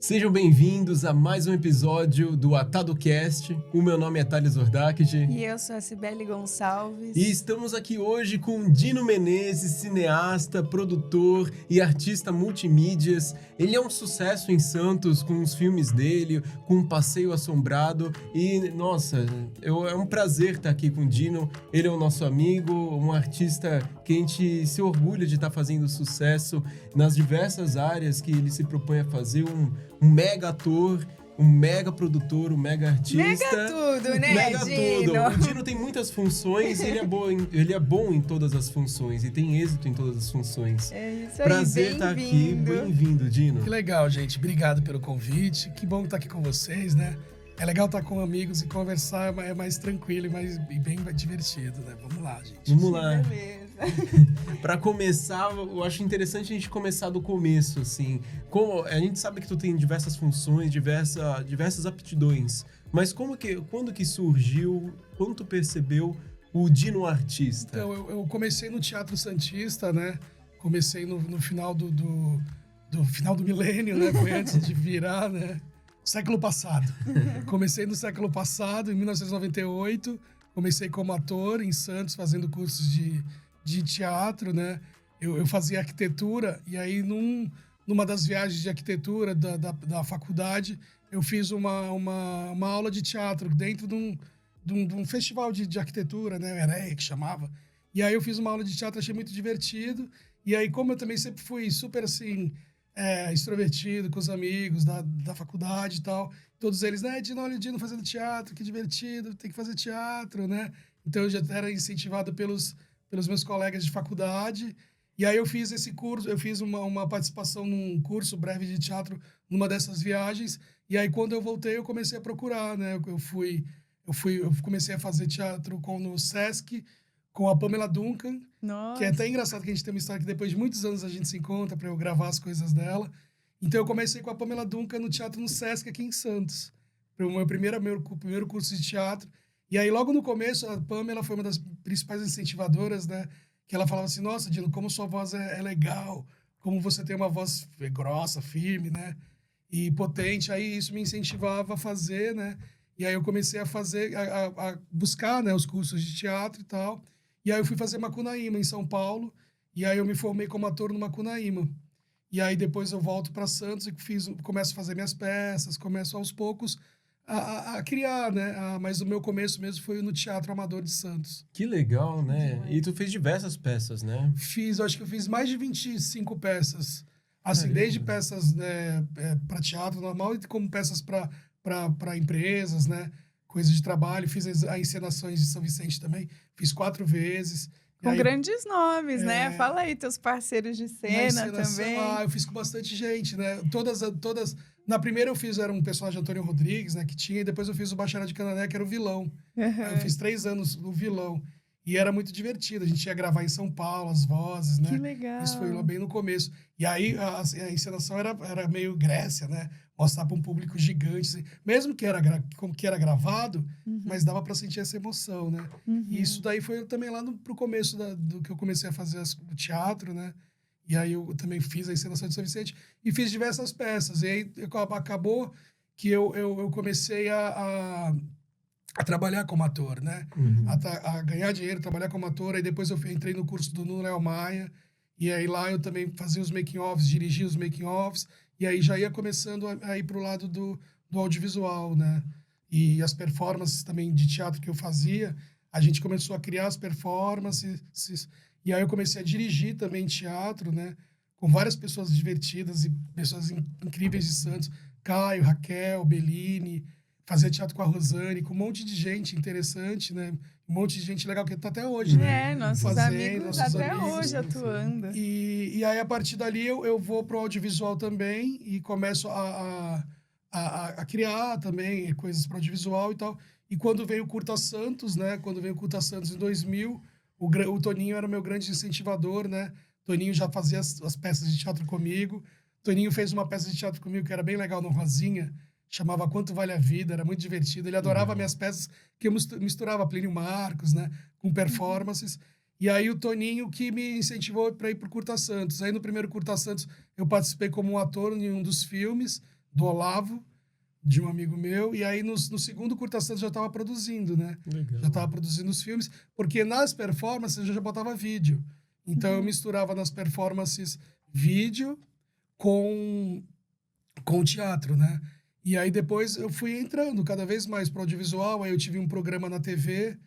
Sejam bem-vindos a mais um episódio do AtadoCast. O meu nome é Thales Ordakji. E eu sou a Cibele Gonçalves. E estamos aqui hoje com Dino Menezes, cineasta, produtor e artista multimídias. Ele é um sucesso em Santos com os filmes dele, com um Passeio Assombrado. E, nossa, é um prazer estar aqui com o Dino. Ele é o nosso amigo, um artista que a gente se orgulha de estar fazendo sucesso nas diversas áreas que ele se propõe a fazer. Um mega ator, um mega produtor, um mega artista. Mega tudo, né, Mega Dino? tudo. O Dino tem muitas funções e ele é bom em todas as funções e tem êxito em todas as funções. É isso aí, Prazer estar aqui. Bem-vindo, Dino. Que legal, gente. Obrigado pelo convite. Que bom estar aqui com vocês, né? É legal estar com amigos e conversar é mais tranquilo e bem divertido, né? Vamos lá, gente. Vamos lá. Beleza. Pra começar, eu acho interessante a gente começar do começo, assim. A gente sabe que tu tem diversas funções, diversas aptidões, mas quando que surgiu, quando tu percebeu o Dino artista? Então, eu comecei no Teatro Santista, né? Comecei no final do final do milênio, né? Foi antes de virar, né? Século passado. Comecei no século passado, em 1998. Comecei como ator em Santos, fazendo cursos de teatro, né? Eu fazia arquitetura e aí numa das viagens de arquitetura da faculdade, eu fiz uma aula de teatro dentro de um festival de arquitetura, né? EREA, que chamava. E aí eu fiz uma aula de teatro, achei muito divertido. E aí, como eu também sempre fui super, assim, extrovertido com os amigos da faculdade e tal, todos eles, né, Dino, olha o Dino fazendo teatro, que divertido, tem que fazer teatro, né? Então eu já era incentivado pelos meus colegas de faculdade. E aí eu fiz esse curso, eu fiz uma participação num curso breve de teatro numa dessas viagens. E aí quando eu voltei, eu comecei a procurar, né? Eu comecei a fazer teatro no Sesc, com a Pamela Duncan. Nossa. Que é até engraçado que a gente tem uma história que depois de muitos anos a gente se encontra para eu gravar as coisas dela. Então eu comecei com a Pamela Duncan no Teatro no Sesc aqui em Santos. Foi o meu primeiro curso de teatro. E aí logo no começo a Pamela foi uma das principais incentivadoras, né? Que ela falava assim, nossa, Dino, como sua voz é legal, como você tem uma voz grossa, firme, né? E potente. Aí isso me incentivava a fazer, né? E aí eu comecei a fazer, a buscar, né, os cursos de teatro e tal. E aí eu fui fazer Macunaíma, em São Paulo. E aí eu me formei como ator no Macunaíma. E aí depois eu volto para Santos e começo a fazer minhas peças, começo aos poucos a criar, né? Mas o meu começo mesmo foi no Teatro Amador de Santos. Que legal, né? E tu fez diversas peças, né? Acho que eu fiz mais de 25 peças. Assim, Caramba. desde peças, né, para teatro normal e como peças para empresas, né? Coisas de trabalho. Fiz as encenações de São Vicente também. Fiz 4 vezes. E Com aí, grandes nomes, né? Fala aí, teus parceiros de na cena encenação, também. eu fiz com bastante gente, né? Todas. Na primeira eu fiz, era um personagem Antônio Rodrigues, né? Que tinha, e depois eu fiz o Bacharel de Canané, que era o vilão. Aí eu fiz 3 anos o vilão. E era muito divertido. A gente ia gravar em São Paulo, as vozes, né? Que legal. Isso foi lá bem no começo. E aí a encenação era meio Grécia, né? Mostrar para um público gigante. Assim. Mesmo que era gravado, mas dava para sentir essa emoção, né? E isso daí foi também lá pro começo do que eu comecei a fazer o teatro, né? E aí eu também fiz a encenação de São Vicente e fiz diversas peças. E aí acabou que eu comecei a trabalhar como ator, né? A ganhar dinheiro, trabalhar como ator. Aí depois eu entrei no curso do Nuno Léo Maia. E aí lá eu também fazia os making-offs, dirigia os making-offs. E aí já ia começando a ir pro lado do audiovisual, né? E as performances também de teatro que eu fazia, a gente começou a criar as performances. E aí eu comecei a dirigir também teatro, né? Com várias pessoas divertidas e pessoas incríveis de Santos. Caio, Raquel, Bellini. Fazia teatro com a Rosane, com um monte de gente interessante, né? Um monte de gente legal que tá até hoje, né? Nossos amigos até hoje atuando. E aí, a partir dali, eu vou pro audiovisual também e começo a criar também coisas para audiovisual e tal. E quando veio o Curta Santos, né? Quando veio o Curta Santos em 2000, o Toninho era meu grande incentivador, né? Toninho já fazia as peças de teatro comigo. Toninho fez uma peça de teatro comigo que era bem legal no Rosinha, chamava Quanto Vale a Vida, era muito divertido. Ele adorava minhas peças, que eu misturava Plínio Marcos, né, com performances. E aí o Toninho que me incentivou para ir pro Curta Santos. Aí no primeiro Curta Santos eu participei como um ator em um dos filmes, do Olavo, de um amigo meu. E aí no segundo Curta Santos já estava produzindo, né? Legal. Já estava produzindo os filmes, porque nas performances eu já botava vídeo. Então eu misturava nas performances vídeo com o teatro, né? E aí depois eu fui entrando cada vez mais para o audiovisual. Aí eu tive um programa na TV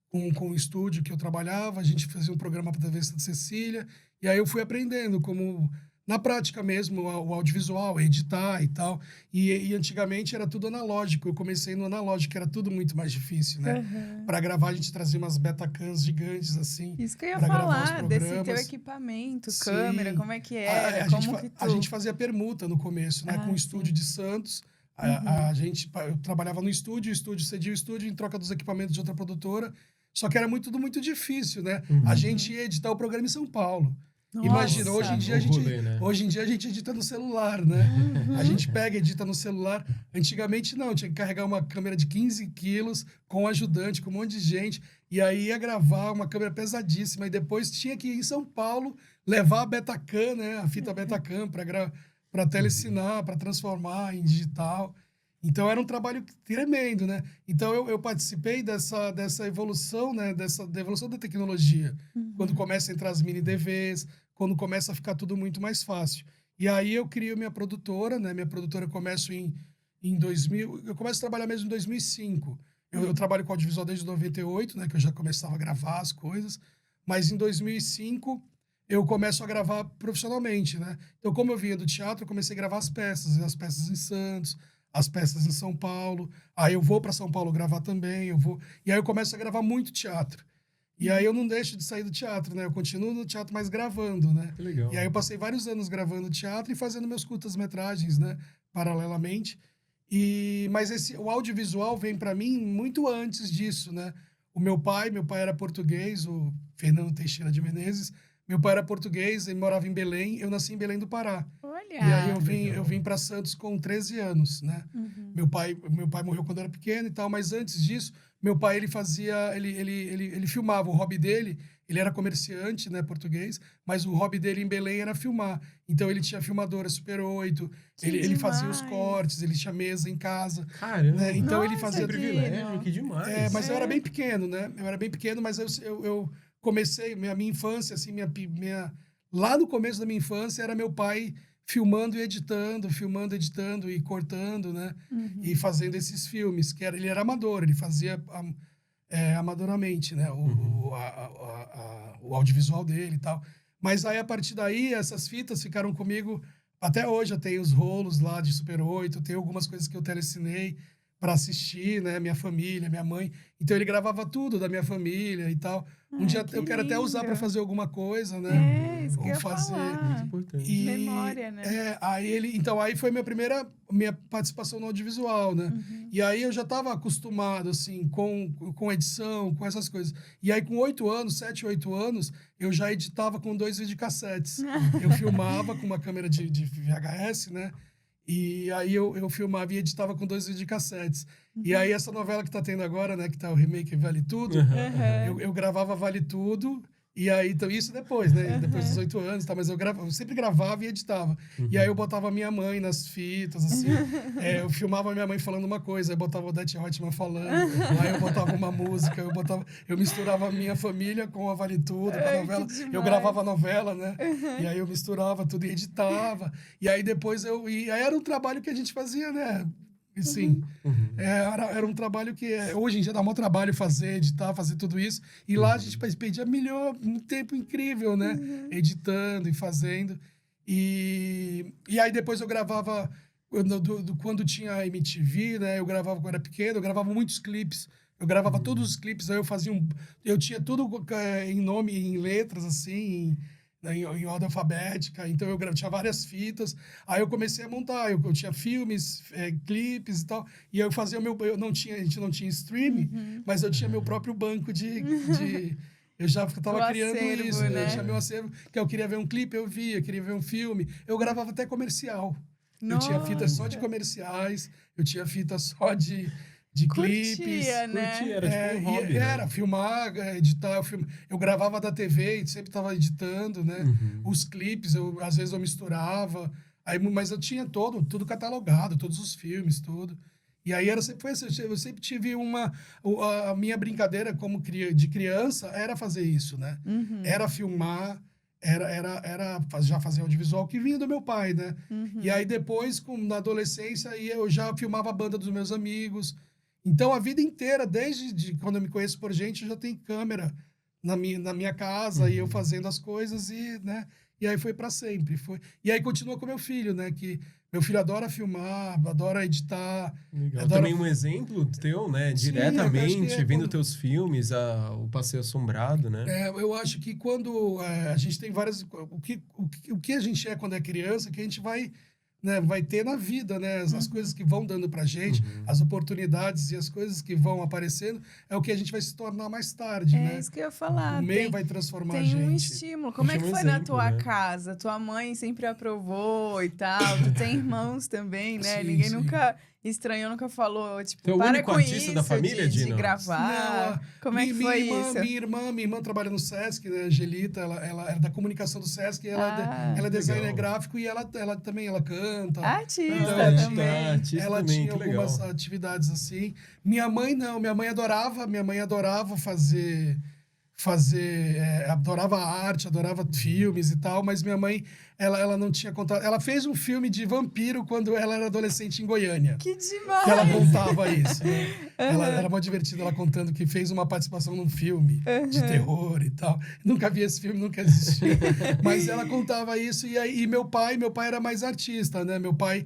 com o estúdio que eu trabalhava. A gente fazia um programa para a TV Santa Cecília. E aí eu fui aprendendo como na prática mesmo o audiovisual, editar e tal. E antigamente era tudo analógico. Eu comecei no analógico, era tudo muito mais difícil, né? Para gravar a gente trazia umas Betacams gigantes assim. Isso que eu ia pra gravar os falar, desse teu programas. equipamento, Sim. câmera, como é que era, A gente fazia permuta no começo, né? Com o estúdio de Santos. Eu trabalhava no estúdio, o estúdio cedia o estúdio em troca dos equipamentos de outra produtora. Só que era tudo muito difícil, né? A gente ia editar o programa em São Paulo. Nossa. Imagina, hoje em dia né? a gente edita no celular, né? A gente pega e edita no celular. Antigamente não, tinha que carregar uma câmera de 15 quilos com um ajudante, com um monte de gente. E aí ia gravar uma câmera pesadíssima. E depois tinha que ir em São Paulo levar a Betacam, né? A fita Betacam para telecinar, para transformar em digital. Então era um trabalho tremendo, né? Então eu participei dessa evolução, né? Da evolução da tecnologia. Quando começa a entrar as mini DVs, quando começa a ficar tudo muito mais fácil. E aí eu crio minha produtora, né? Minha produtora eu começo em 2000, eu começo a trabalhar mesmo em 2005. Eu trabalho com audiovisual desde 98, né? Que eu já começava a gravar as coisas. Mas em 2005 eu começo a gravar profissionalmente, né? Então como eu vinha do teatro, eu comecei a gravar as peças em Santos, as peças em São Paulo. Aí eu vou para São Paulo gravar também, E aí eu começo a gravar muito teatro. E aí eu não deixo de sair do teatro, né? Eu continuo no teatro, mas gravando, né? Que legal. E aí eu passei vários anos gravando teatro e fazendo meus curtas-metragens, né? Paralelamente. Mas o audiovisual vem para mim muito antes disso, né? Meu pai era português, o Fernando Teixeira de Menezes. Meu pai era português, ele morava em Belém. Eu nasci em Belém do Pará. Olha. E aí eu vim para Santos com 13 anos, né? Meu pai morreu quando eu era pequeno e tal, mas antes disso, meu pai ele filmava. O hobby dele, ele era comerciante, né, português, mas o hobby dele em Belém era filmar. Então ele tinha filmadora Super 8, ele fazia os cortes, ele tinha mesa em casa. Caramba. Né? Então Nossa, ele fazia privilégio, que demais. mas eu era bem pequeno, né? Eu era bem pequeno, mas eu comecei minha infância assim, lá no começo da minha infância era meu pai filmando, editando e cortando, né? E fazendo esses filmes, ele era amador, ele fazia amadoramente, né? O audiovisual dele e tal. Mas aí, a partir daí, essas fitas ficaram comigo até hoje. Eu tenho os rolos lá de Super 8, eu tenho algumas coisas que eu telecinei para assistir, né? Minha família, minha mãe. Então, ele gravava tudo da minha família e tal. Um dia eu quero até usar para fazer alguma coisa, né? Isso que eu ia Muito falar. importante. Memória, né? Aí foi minha participação no audiovisual, né? E aí eu já estava acostumado, assim, com edição, com essas coisas. E aí com 7, 8 anos, eu já editava com 2 videocassetes. Eu filmava com uma câmera de VHS, né? E aí eu filmava e editava com 2 videocassetes. E aí essa novela que tá tendo agora, né? Que tá o remake Vale Tudo. Eu gravava Vale Tudo. E aí, então, isso depois, né? Depois dos 8 anos, tá? Mas eu sempre gravava e editava. E aí eu botava minha mãe nas fitas, assim. Eu filmava minha mãe falando uma coisa, aí botava o Odete Roitman falando. Aí eu botava uma música, eu misturava a minha família com a Vale Tudo, com a novela. Eu gravava a novela, né? E aí eu misturava tudo e editava. E aí depois E aí era um trabalho que a gente fazia, né? Sim, era um trabalho que hoje em dia dá maior trabalho fazer, editar, fazer tudo isso. E lá a gente perdia um tempo incrível, né? Editando e fazendo. E aí depois eu gravava, quando tinha a MTV, né? Eu gravava quando era pequeno, eu gravava muitos clipes. Eu gravava todos os clipes, aí eu tinha tudo em nome, em letras, assim, em ordem alfabética, então eu tinha várias fitas. Aí eu comecei a montar, eu tinha filmes, clipes e tal, e eu fazia a gente não tinha streaming, mas eu tinha meu próprio banco eu já estava criando acervo, isso, né? Eu tinha meu acervo, que eu queria ver um clipe, eu via, queria ver um filme, eu gravava até comercial. Eu tinha fitas só de comerciais, eu tinha fitas só de de Curtia, clipes. né? Curtia, era tipo um hobby, né? Era filmar, editar. Eu gravava da TV e sempre estava editando, né? Uhum. Os clipes, às vezes eu misturava. Aí, mas eu tinha tudo catalogado, todos os filmes, tudo. E aí sempre foi assim, eu sempre tive a minha brincadeira de criança era fazer isso, né? Uhum. Era filmar, já fazer audiovisual que vinha do meu pai, né? Uhum. E aí depois, na adolescência, aí eu já filmava a banda dos meus amigos. Então a vida inteira, quando eu me conheço por gente, eu já tenho câmera na minha casa e eu fazendo as coisas e, né? E aí foi para sempre. E aí continua com meu filho, né? Que meu filho adora filmar, adora editar. Legal. Adora... Também um exemplo teu, né? Sim, Diretamente, vendo quando... teus filmes, o Passeio Assombrado, né? eu acho que quando a gente tem várias... O que a gente é quando é criança, que a gente vai... Né, vai ter na vida, né? As coisas que vão dando pra gente, as oportunidades e as coisas que vão aparecendo, é o que a gente vai se tornar mais tarde, né? Isso que eu ia falar. O meio vai transformar a Tem um gente. estímulo. Como é que foi na tua casa? Tua mãe sempre aprovou e tal. Tu tem irmãos também, né? Sim, Ninguém sim. nunca estranhou, nunca falou, tipo, Tu é o para único com artista isso da família, de Dino? gravar. Como é que foi isso? Minha irmã trabalha no Sesc, né? Angelita, ela é da comunicação do Sesc, ela é designer legal. gráfico e ela também ela canta. Artista Então, também. Artista ela também, tinha que legal. algumas atividades assim. Minha mãe não, minha mãe adorava adorava arte, adorava filmes e tal, mas minha mãe, ela não tinha contato. Ela fez um filme de vampiro quando ela era adolescente em Goiânia. Que demais! Que ela contava isso, né? Ela era muito divertida, ela contando que fez uma participação num filme de terror e tal. Nunca vi esse filme, nunca assisti. Mas ela contava isso e meu pai era mais artista, né? Meu pai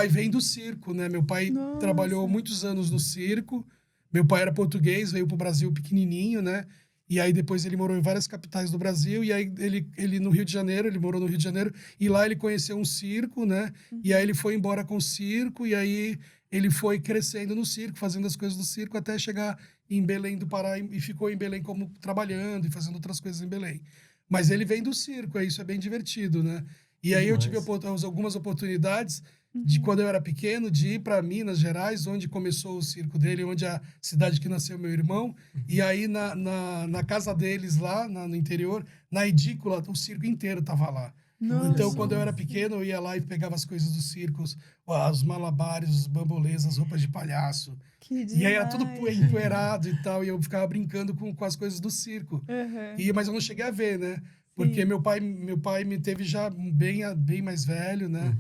vem do circo, né? Meu pai trabalhou muitos anos no circo. Meu pai era português, veio pro Brasil pequenininho, né? E aí depois ele morou em várias capitais do Brasil, e aí ele no Rio de Janeiro, ele morou no Rio de Janeiro, e lá ele conheceu um circo, né? E aí ele foi embora com o circo, e aí ele foi crescendo no circo, fazendo as coisas do circo, até chegar em Belém do Pará, e ficou em Belém como trabalhando e fazendo outras coisas em Belém. Mas ele vem do circo, isso é bem divertido, né? E aí eu tive algumas oportunidades de quando eu era pequeno, de ir para Minas Gerais, onde começou o circo dele, onde a cidade que nasceu meu irmão. E aí na casa deles lá, no interior, na edícula, o circo inteiro tava lá. Nossa. Então, quando eu era pequeno, eu ia lá e pegava as coisas dos circos, os malabares, os bambolês, as roupas de palhaço. Que demais. E aí era tudo empoeirado e tal, e eu ficava brincando com as coisas do circo. Mas eu não cheguei a ver, né? Porque meu pai me teve já bem mais velho, né?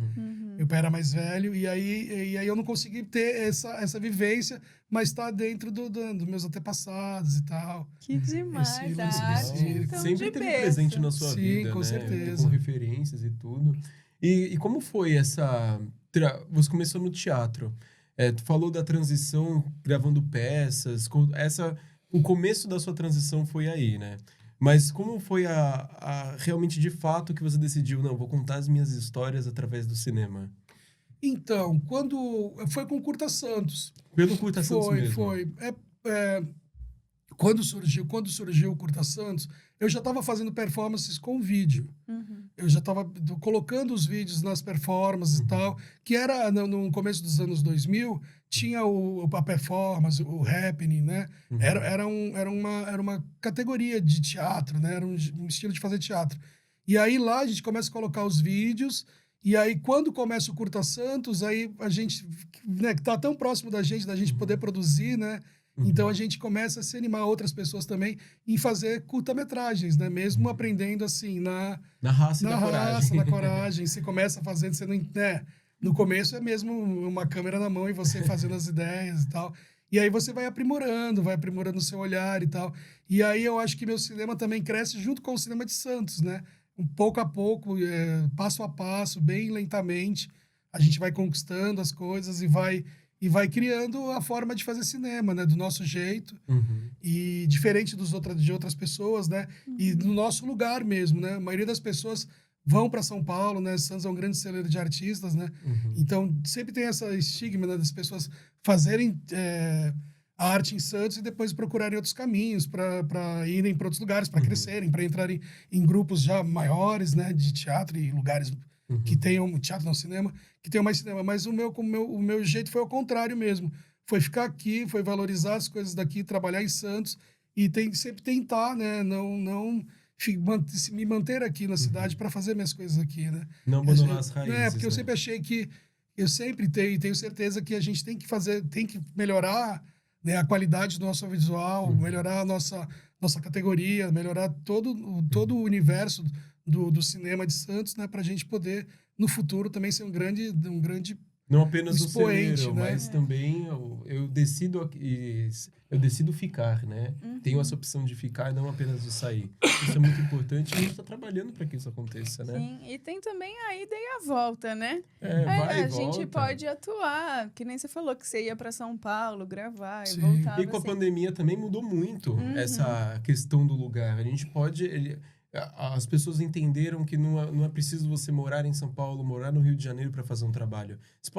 Meu pai era mais velho, e aí eu não consegui ter essa vivência, mas tá dentro dos meus antepassados e tal. Que demais, Esse a lance do arte, circo. então, Sempre de teve berço. presente na sua Sim, vida, com né? certeza. Com referências e tudo. E como foi essa... Você começou no teatro. Tu falou da transição, gravando peças. O começo da sua transição foi aí, né? Mas como foi realmente, de fato, que você decidiu, não, vou contar as minhas histórias através do cinema? Então, foi com o Curta Santos. Pelo Curta Santos mesmo? Foi. Quando surgiu o Curta Santos, eu já estava fazendo performances com vídeo. Eu já estava colocando os vídeos nas performances e tal, que era no começo dos anos 2000, tinha a performance, o happening, né? Era uma categoria de teatro, né? Era um estilo de fazer teatro. E aí lá a gente começa a colocar os vídeos, e aí quando começa o Curta Santos, aí a gente, né, que tá tão próximo da gente poder produzir, né? Então a gente começa a se animar outras pessoas também em fazer curta-metragens, né? Mesmo aprendendo assim na raça e na coragem. Você começa fazendo, você não, né? No começo é mesmo uma câmera na mão e você fazendo as ideias e tal. E aí você vai aprimorando o seu olhar e tal. E aí eu acho que meu cinema também cresce junto com o cinema de Santos, né? Pouco a pouco, passo a passo, bem lentamente, a gente vai conquistando as coisas e vai criando a forma de fazer cinema, né? Do nosso jeito. E diferente de outras pessoas, né? E no nosso lugar mesmo, né? A maioria das pessoas vão para São Paulo, né? Santos é um grande celeiro de artistas, né? Então, sempre tem essa estigma, né, das pessoas fazerem a arte em Santos e depois procurarem outros caminhos para irem para outros lugares, para crescerem, para entrarem em grupos já maiores, né? De teatro e lugares que tenham teatro, não cinema, que tenham mais cinema. Mas o meu jeito foi ao contrário mesmo. foi ficar aqui, foi valorizar as coisas daqui, trabalhar em Santos e sempre tentar, né? Me manter aqui na cidade para fazer minhas coisas aqui, né? Não abandonar as raízes, né? Porque eu né? sempre achei que eu sempre tenho certeza que a gente tem que melhorar, né, a qualidade do nosso audiovisual, melhorar a nossa categoria, melhorar todo o universo do cinema de Santos, né, para a gente poder no futuro também ser um grande Não apenas um expoente, celeiro, né? mas também eu decido ficar, né? Tenho essa opção de ficar e não apenas de sair. Isso é muito importante e a gente está trabalhando para que isso aconteça, né? Sim, e tem também a ida e a volta, né? Vai e a gente volta. pode atuar, que nem você falou que você ia para São Paulo gravar e Sim. voltava E com a assim. pandemia também mudou muito essa questão do lugar. A gente as pessoas entenderam que não é preciso você morar em São Paulo, morar no Rio de Janeiro para fazer um trabalho. Você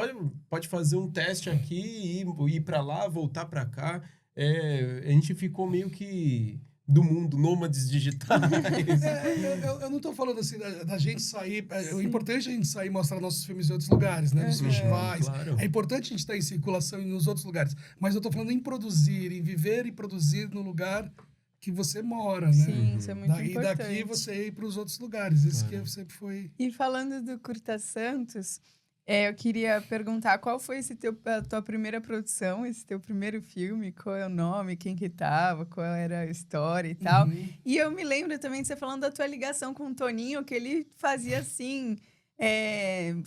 pode fazer um teste aqui e ir para lá, voltar para cá. A gente ficou meio que do mundo, nômades digitais. Eu não estou falando assim da gente sair. O importante é a gente sair e mostrar nossos filmes em outros lugares, né? Nos festivais. Claro. É importante a gente estar em circulação nos outros lugares. Mas eu estou falando em produzir, em viver e produzir no lugar que você mora, né? Sim, isso é muito E importante. daqui você ir para os outros lugares. Isso que sempre foi... E falando do Curta Santos, eu queria perguntar qual foi a tua primeira produção, esse teu primeiro filme, qual é o nome, quem que tava, qual era a história e tal. E eu me lembro também de você falando da tua ligação com o Toninho, que ele fazia assim,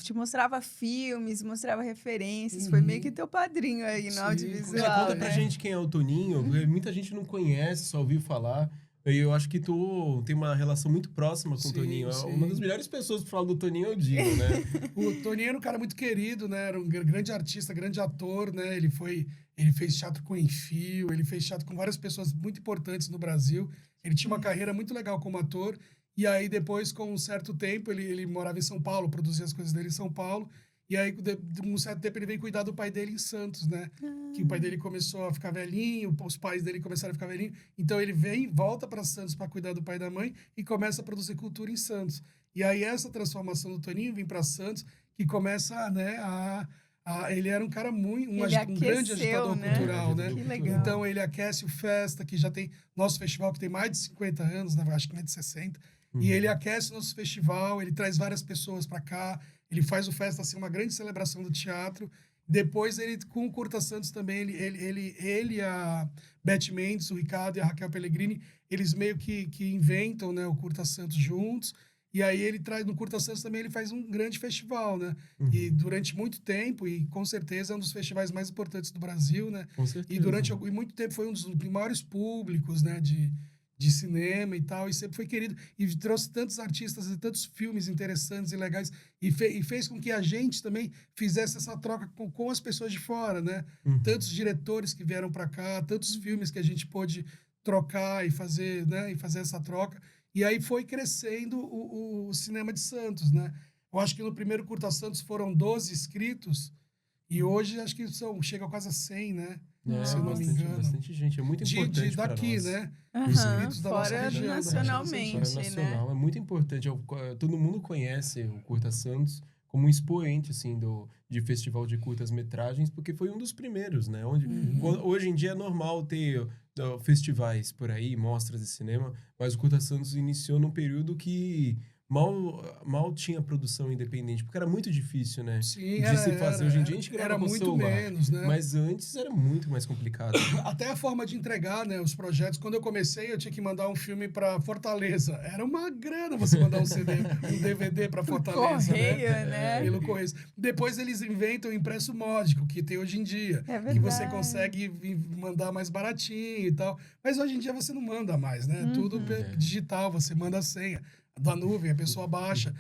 te mostrava filmes, mostrava referências, foi meio que teu padrinho aí no audiovisual, Conta pra gente quem é o Toninho, porque muita gente não conhece, só ouviu falar. E eu acho que tu tem uma relação muito próxima com o Toninho. Sim. Uma das melhores pessoas pra falar do Toninho, eu digo, né? O Toninho era um cara muito querido, né? Era um grande artista, grande ator, né? Ele fez teatro com Enfio, ele fez teatro com várias pessoas muito importantes no Brasil. Ele tinha uma carreira muito legal como ator. E aí, depois, com um certo tempo, ele morava em São Paulo, produzia as coisas dele em São Paulo. E aí, de um certo tempo, ele veio cuidar do pai dele em Santos, né? Que o pai dele começou a ficar velhinho, os pais dele começaram a ficar velhinhos. Então, ele volta para Santos para cuidar do pai e da mãe e começa a produzir cultura em Santos. E aí, essa transformação do Toninho, vir para Santos, que começa, né, ele era um cara um grande agitador cultural, né? Que legal. Então, ele aquece o Festa, que já tem nosso festival, que tem mais de 50 anos, né? Acho que mais de 60. E ele aquece o nosso festival, ele traz várias pessoas para cá, ele faz o Festa assim, uma grande celebração do teatro. Depois, ele, com o Curta Santos também, ele a Beth Mendes, o Ricardo e a Raquel Pellegrini, eles meio que inventam, né, o Curta Santos juntos. E aí ele traz, no Curta Santos também, ele faz um grande festival, né? E durante muito tempo, e com certeza é um dos festivais mais importantes do Brasil, né? Com certeza. E durante muito tempo foi um dos maiores públicos, né, de cinema e tal, e sempre foi querido, e trouxe tantos artistas e tantos filmes interessantes e legais, e fez com que a gente também fizesse essa troca com as pessoas de fora, né? Tantos diretores que vieram para cá, tantos filmes que a gente pôde trocar e fazer, né? E fazer essa troca. E aí foi crescendo o cinema de Santos, né? Eu acho que no primeiro Curta Santos foram 12 inscritos, e hoje acho que chega quase a 100, né? Se eu não me engano. Bastante gente, é muito importante para daqui, nós. né? Inscritos da fora nossa região, nacionalmente, Fora nacional, é muito importante. Todo mundo conhece o Curta Santos como um expoente, assim, de festival de curtas-metragens, porque foi um dos primeiros, né? Hoje em dia é normal ter festivais por aí, mostras de cinema, mas o Curta Santos iniciou num período que mal tinha produção independente, porque era muito difícil, né? Sim, de se fazer. Hoje em dia a gente grava era com muito celular, menos, né? mas antes era muito mais complicado. Até a forma de entregar, né, os projetos. Quando eu comecei, eu tinha que mandar um filme para Fortaleza. Era uma grana você mandar um CD, um DVD para Fortaleza, Correio, né? Pelo correio. Depois eles inventam o impresso módico, que tem hoje em dia. É que você verdade. consegue mandar mais baratinho e tal. Mas hoje em dia você não manda mais, né? Tudo digital, você manda a senha da nuvem, a pessoa baixa.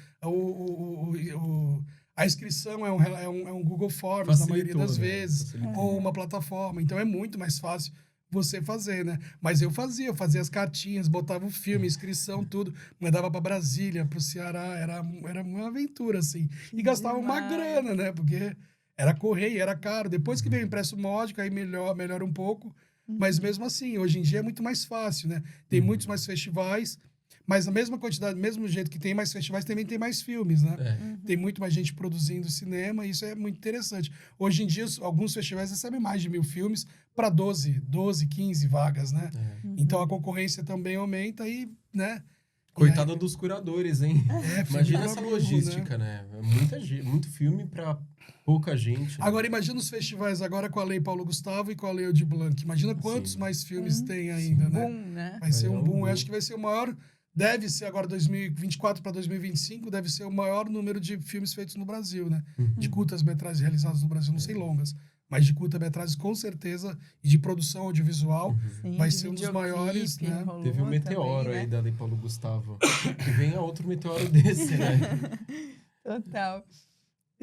A inscrição é um Google Forms, na maioria das vezes, ou uma plataforma. Então, é muito mais fácil você fazer, né? Mas eu fazia as cartinhas, botava o filme, inscrição, tudo. Mandava para Brasília, para o Ceará. Era uma aventura, assim. E gastava uma grana, né? Porque era correio, era caro. Depois que veio o impresso módico, aí melhora um pouco. Mas mesmo assim, hoje em dia é muito mais fácil, né? Tem muitos mais festivais. Mas a mesma quantidade, mesmo jeito que tem mais festivais, também tem mais filmes, né? Tem muito mais gente produzindo cinema e isso é muito interessante. Hoje em dia, alguns festivais recebem mais de 1.000 filmes para 12, 15 vagas, né? Então a concorrência também aumenta e, né? Coitada dos curadores, hein? Imagina essa burro, logística, né? Muita gente, muito filme pra pouca gente. Né? Agora, imagina os festivais agora com a Lei Paulo Gustavo e com a Lei Aldir Blanc. Imagina quantos mais filmes tem ainda, né? Boom, né? Vai ser É um um boom. boom. Eu acho que vai ser o maior... Deve ser agora 2024 para 2025, deve ser o maior número de filmes feitos no Brasil, né? De curtas-metragens realizados no Brasil, não sei longas, mas de curta-metragens com certeza, e de produção audiovisual, Sim, vai de ser um dos videoclipe, maiores, né? rolou Teve um meteoro também, aí né? da Lei Paulo Gustavo. Que venha outro meteoro desse, né? Total.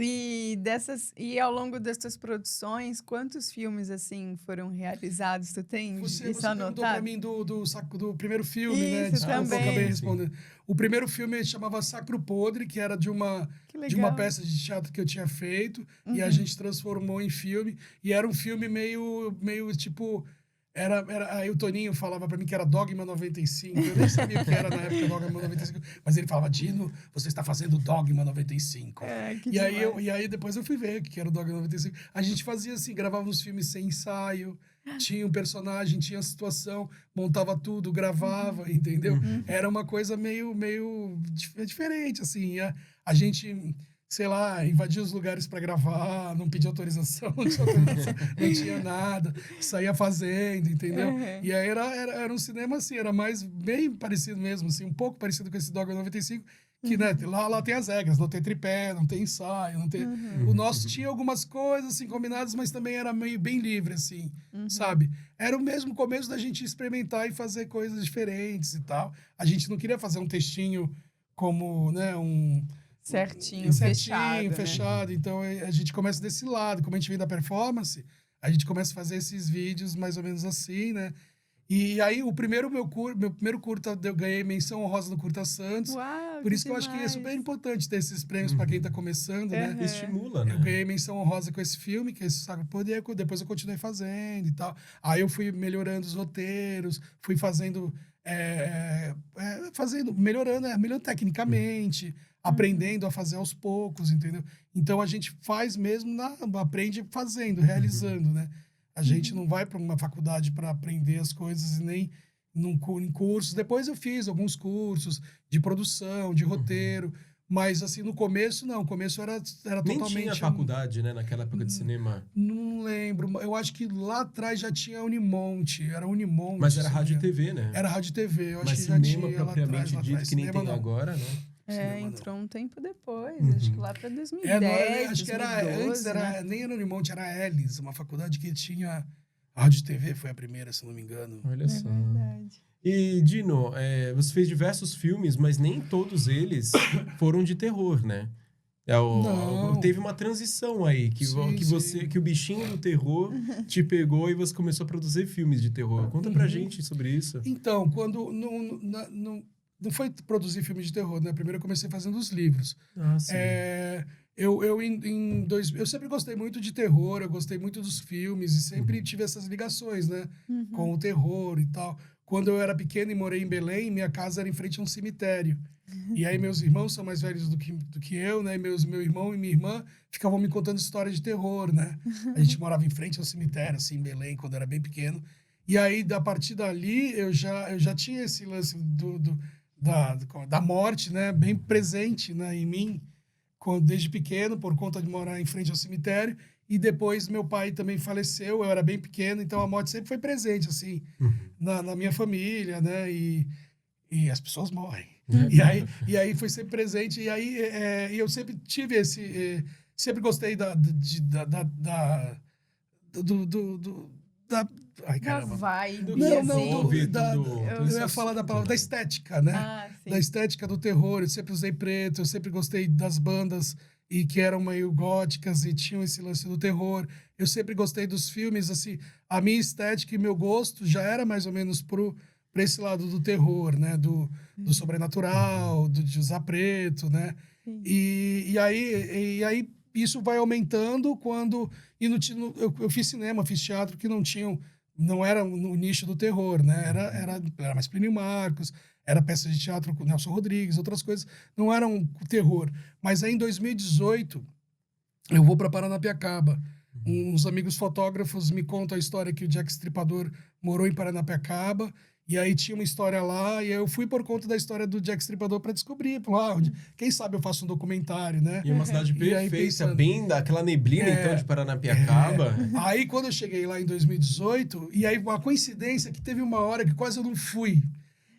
E ao longo dessas produções, quantos filmes assim foram realizados? Tu tem Você isso perguntou para anotado? mim do primeiro filme, né? Isso Desculpa, eu também. acabei Sim. respondendo. O primeiro filme chamava Sacro Podre, que era de uma Que legal. peça de teatro que eu tinha feito, e a Uhum. gente transformou em filme. E era um filme meio tipo... Aí o Toninho falava pra mim que era Dogma 95. Eu nem sabia o que era na época Dogma 95. Mas ele falava, Dino, você está fazendo Dogma 95. Que E aí, demais. e aí depois eu fui ver o que era o Dogma 95. A gente fazia assim, gravava uns filmes sem ensaio. Tinha um personagem, tinha a situação, montava tudo, gravava, entendeu? Era uma coisa meio diferente, assim. A gente... sei lá, invadia os lugares para gravar, não pedia autorização, não tinha nada, saía fazendo, entendeu? Uhum. E aí era um cinema assim, era mais bem parecido mesmo, assim, um pouco parecido com esse Dogma 95, que né, lá tem as regras, não tem tripé, não tem ensaio, não tem... O nosso tinha algumas coisas assim combinadas, mas também era meio bem livre, assim, sabe? Era o mesmo começo da gente experimentar e fazer coisas diferentes e tal. A gente não queria fazer um textinho como, né, Certinho, fechado, né? fechado. Então a gente começa desse lado. Como a gente vem da performance, a gente começa a fazer esses vídeos mais ou menos assim, né? E aí meu primeiro curta, eu ganhei menção honrosa no Curta Santos. Uau, Por isso que eu acho que é super importante ter esses prêmios para quem tá começando, né? Estimula, né? Eu ganhei menção honrosa com esse filme, que é esse Sacro Poder, depois eu continuei fazendo e tal. Aí eu fui melhorando os roteiros, fui fazendo, melhorando tecnicamente, aprendendo a fazer aos poucos, entendeu? Então a gente faz mesmo, aprende fazendo, realizando, né? A gente não vai para uma faculdade para aprender as coisas e nem em cursos. Depois eu fiz alguns cursos de produção, de roteiro, mas assim, no começo não, o começo era Nem totalmente... tinha faculdade, né? Naquela época de cinema. Não lembro, eu acho que lá atrás já tinha Unimonte, era Unimonte. Mas era se não rádio e me engano. TV, né? Era rádio e TV, eu acho Mas que já tinha cinema lá propriamente atrás, dito, que nem cinema tem não. agora, né? Cinema não. Entrou um tempo depois, acho que lá para 2010, Acho que era 2012, antes, né? nem era Unimonte, era Elis, uma faculdade que tinha rádio e TV, foi a primeira, se não me engano. Olha É só. verdade. E, Dino, você fez diversos filmes, mas nem todos eles foram de terror, né? Não. Teve uma transição aí, Sim. que o bichinho do terror te pegou e você começou a produzir filmes de terror. Conta pra gente sobre isso. Então, quando não foi produzir filme de terror, né? Primeiro eu comecei fazendo os livros. Ah, sim. Eu sempre gostei muito de terror, eu gostei muito dos filmes e sempre tive essas ligações, né? Com o terror e tal. Quando eu era pequeno e morei em Belém, minha casa era em frente a um cemitério. E aí meus irmãos são mais velhos do que eu, né? E meu irmão e minha irmã ficavam me contando histórias de terror, né? A gente morava em frente ao cemitério, assim, em Belém, quando eu era bem pequeno. E aí, a partir dali, eu já tinha esse lance da morte, né? Bem presente, né, em mim, desde pequeno, por conta de morar em frente ao cemitério. E depois meu pai também faleceu, eu era bem pequeno, então a morte sempre foi presente, assim, na minha família, né? E as pessoas morrem. E aí foi sempre presente. E aí eu sempre tive sempre gostei ai, Da caramba. vibe, Eu ia falar da palavra da estética, né? Ah, sim. Da estética do terror. Eu sempre usei preto, eu sempre gostei das bandas e que eram meio góticas e tinham esse lance do terror. Eu sempre gostei dos filmes, assim, a minha estética e meu gosto já era mais ou menos para esse lado do terror, né? Do sobrenatural, de usar preto, né? E aí isso vai aumentando quando... eu fiz cinema, fiz teatro que não tinham não era no nicho do terror, né? Era mais Plínio Marcos, era peça de teatro com Nelson Rodrigues, outras coisas. Não eram terror. Mas aí, em 2018, eu vou para Paranapiacaba. Uns amigos fotógrafos me contam a história que o Jack Stripador morou em Paranapiacaba. E aí tinha uma história lá, e aí eu fui por conta da história do Jack Stripador para descobrir, quem sabe eu faço um documentário, né? E é uma cidade E aí, perfeita, pensando, bem daquela neblina, então, de Paranapiacaba. Aí, quando eu cheguei lá em 2018, e aí uma coincidência que teve uma hora que quase eu não fui.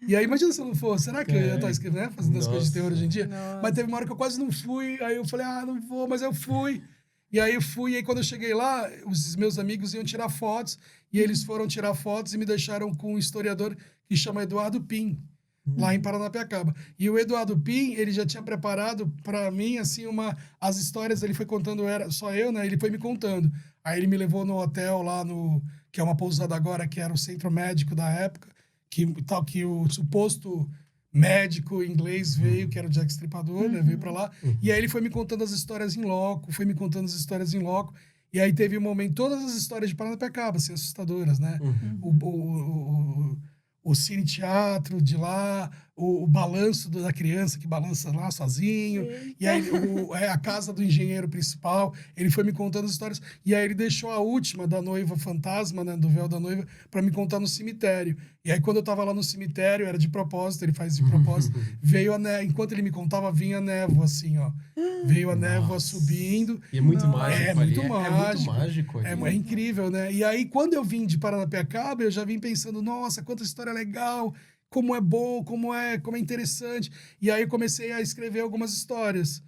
E aí, imagina se eu não fosse. Será que eu ia estar escrevendo, né? Fazendo as coisas de terror hoje em dia? Nossa. Mas teve uma hora que eu quase não fui. Aí eu falei, não vou, mas eu fui. E aí eu fui, e aí quando eu cheguei lá, os meus amigos iam tirar fotos, e eles foram tirar fotos e me deixaram com um historiador que chama Eduardo Pim, lá em Paranapiacaba. E o Eduardo Pim, ele já tinha preparado para mim, assim, as histórias, ele foi contando, era só eu, né? Ele foi me contando. Aí ele me levou no hotel lá, que é uma pousada agora, que era o centro médico da época, que o suposto médico inglês veio, que era o Jack Stripador, né? Veio pra lá. E aí ele foi me contando as histórias em loco, E aí teve um momento, todas as histórias de Paranapiacaba, assim, assustadoras, né? O Cine Teatro de lá, o balanço da criança que balança lá sozinho, e aí a casa do engenheiro principal, ele foi me contando as histórias, e aí ele deixou a última da noiva fantasma, né, do véu da noiva, para me contar no cemitério. E aí quando eu tava lá no cemitério, era de propósito, ele faz de propósito, veio enquanto ele me contava, vinha a névoa, assim, ó. Veio a névoa subindo. E é muito mágico É ali. muito É muito mágico ali. É incrível, né? E aí, quando eu vim de Paranapiacaba, eu já vim pensando, nossa, quanta história legal, como é bom, como é interessante. E aí eu comecei a escrever algumas histórias.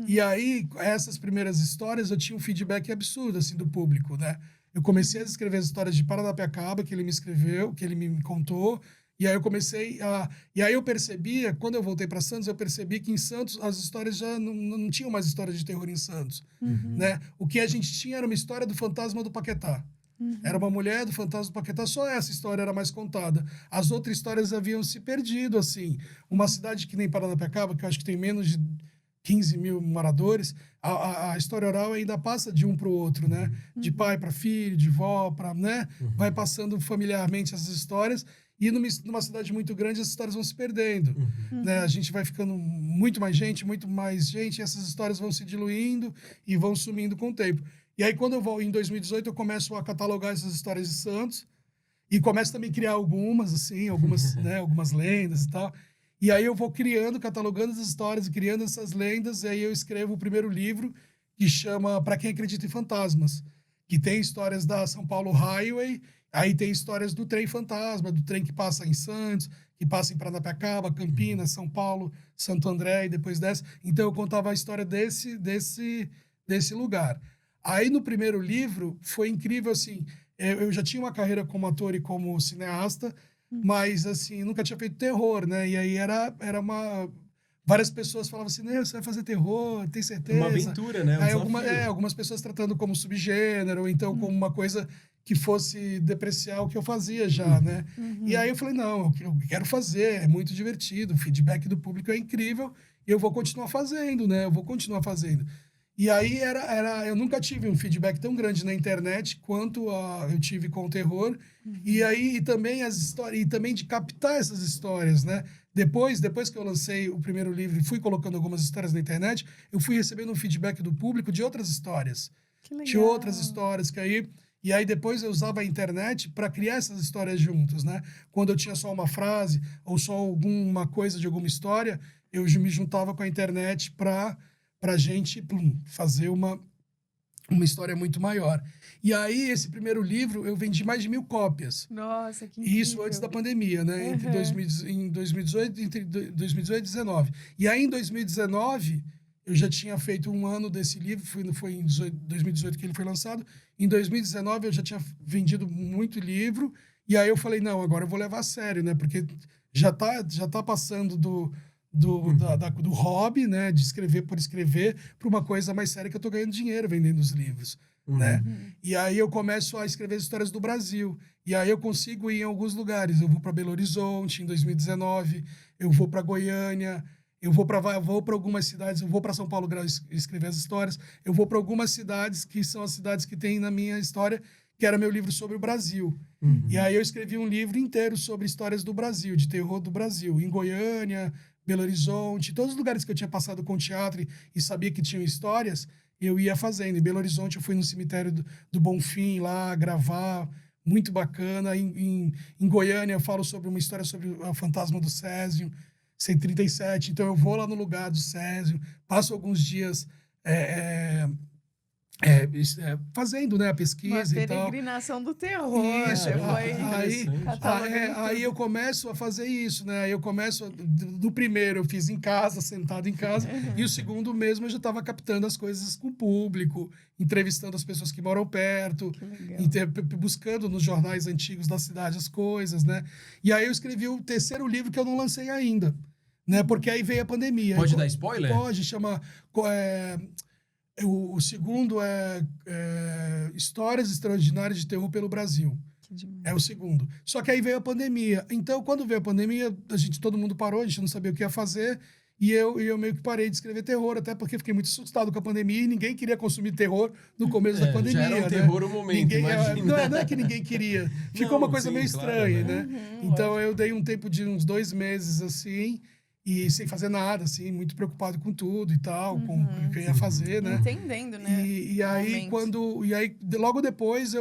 E aí, essas primeiras histórias, eu tinha um feedback absurdo, assim, do público, né? Eu comecei a escrever as histórias de Paranapiacaba, que ele me escreveu, que ele me contou. E aí eu comecei a... E aí eu percebia, quando eu voltei para Santos, eu percebi que em Santos as histórias já não tinham mais histórias de terror em Santos, né? O que a gente tinha era uma história do fantasma do Paquetá. Era uma mulher do fantasma do Paquetá, só essa história era mais contada. As outras histórias haviam se perdido, assim. Uma cidade que nem Paranapiacaba, que eu acho que tem menos de 15 mil moradores, a história oral ainda passa de um para o outro, né? De pai para filho, de vó para, né? Vai passando familiarmente essas histórias. E numa cidade muito grande, as histórias vão se perdendo. Né? A gente vai ficando muito mais gente, e essas histórias vão se diluindo e vão sumindo com o tempo. E aí, quando eu vou em 2018, eu começo a catalogar essas histórias de Santos e começo também a criar algumas, assim, né, algumas lendas e tal. E aí eu vou catalogando as histórias e criando essas lendas, e aí eu escrevo o primeiro livro, que chama Pra Quem Acredita em Fantasmas, que tem histórias da São Paulo Highway. Aí tem histórias do trem fantasma, do trem que passa em Santos, que passa em Paranapiacaba, Campinas, São Paulo, Santo André e depois desce. Então eu contava a história desse lugar. Aí no primeiro livro foi incrível, assim, eu já tinha uma carreira como ator e como cineasta, mas assim, nunca tinha feito terror, né? E aí era uma... Várias pessoas falavam assim, você vai fazer terror, tem certeza? Uma aventura, né? Aí algumas pessoas tratando como subgênero, ou então como uma coisa que fosse depreciar o que eu fazia já, né? E aí eu falei, não, eu quero fazer, é muito divertido, o feedback do público é incrível, e eu vou continuar fazendo, né? E aí eu nunca tive um feedback tão grande na internet quanto eu tive com o terror. E aí também as histórias, e também de captar essas histórias, né? Depois que eu lancei o primeiro livro e fui colocando algumas histórias na internet, eu fui recebendo um feedback do público de outras histórias. Que legal. De outras histórias que aí... E aí depois eu usava a internet para criar essas histórias juntos, né? Quando eu tinha só uma frase ou só alguma coisa de alguma história, eu me juntava com a internet para gente fazer uma história muito maior. E aí, esse primeiro livro, eu vendi mais de 1.000 cópias. Nossa, que E incrível. isso antes da pandemia, né? Entre 2018 e 2019. E aí, em 2019, eu já tinha feito um ano desse livro, foi em 2018 que ele foi lançado. Em 2019, eu já tinha vendido muito livro. E aí eu falei, não, agora eu vou levar a sério, né? Porque já tá passando do hobby, né, de escrever por escrever, para uma coisa mais séria que eu tô ganhando dinheiro vendendo os livros, né? E aí eu começo a escrever as histórias do Brasil. E aí eu consigo ir em alguns lugares. Eu vou para Belo Horizonte em 2019, eu vou para Goiânia, eu vou para algumas cidades, eu vou para São Paulo escrever as histórias, eu vou para algumas cidades que são as cidades que tem na minha história que era meu livro sobre o Brasil. E aí eu escrevi um livro inteiro sobre histórias do Brasil, de terror do Brasil, em Goiânia, Belo Horizonte, todos os lugares que eu tinha passado com teatro e sabia que tinham histórias, eu ia fazendo. Em Belo Horizonte eu fui no cemitério do Bonfim lá gravar, muito bacana. Em Goiânia eu falo sobre uma história sobre o fantasma do Césio, 137. Então eu vou lá no lugar do Césio, passo alguns dias fazendo, né, a pesquisa e tal. Uma peregrinação do terror. Isso, Foi aí eu começo a fazer isso, né? Eu começo, do primeiro eu fiz em casa, sentado em casa, e o segundo mesmo eu já estava captando as coisas com o público, entrevistando as pessoas que moram perto, buscando nos jornais antigos da cidade as coisas, né? E aí eu escrevi o terceiro livro que eu não lancei ainda, né? Porque aí veio a pandemia. Pode dar spoiler? Pode, chama... O segundo é Histórias Extraordinárias de Terror pelo Brasil. É o segundo. Só que aí veio a pandemia. Então, quando veio a pandemia, todo mundo parou, a gente não sabia o que ia fazer. E eu meio que parei de escrever terror, até porque fiquei muito assustado com a pandemia e ninguém queria consumir terror no começo da pandemia. Já era um terror o momento, imagina. Não é que ninguém queria. Ficou uma coisa meio estranha, né? Então, eu dei um tempo de uns 2 meses, assim... E sem fazer nada, assim, muito preocupado com tudo e tal, com o que eu ia fazer, né? Entendendo, né? E aí, logo depois,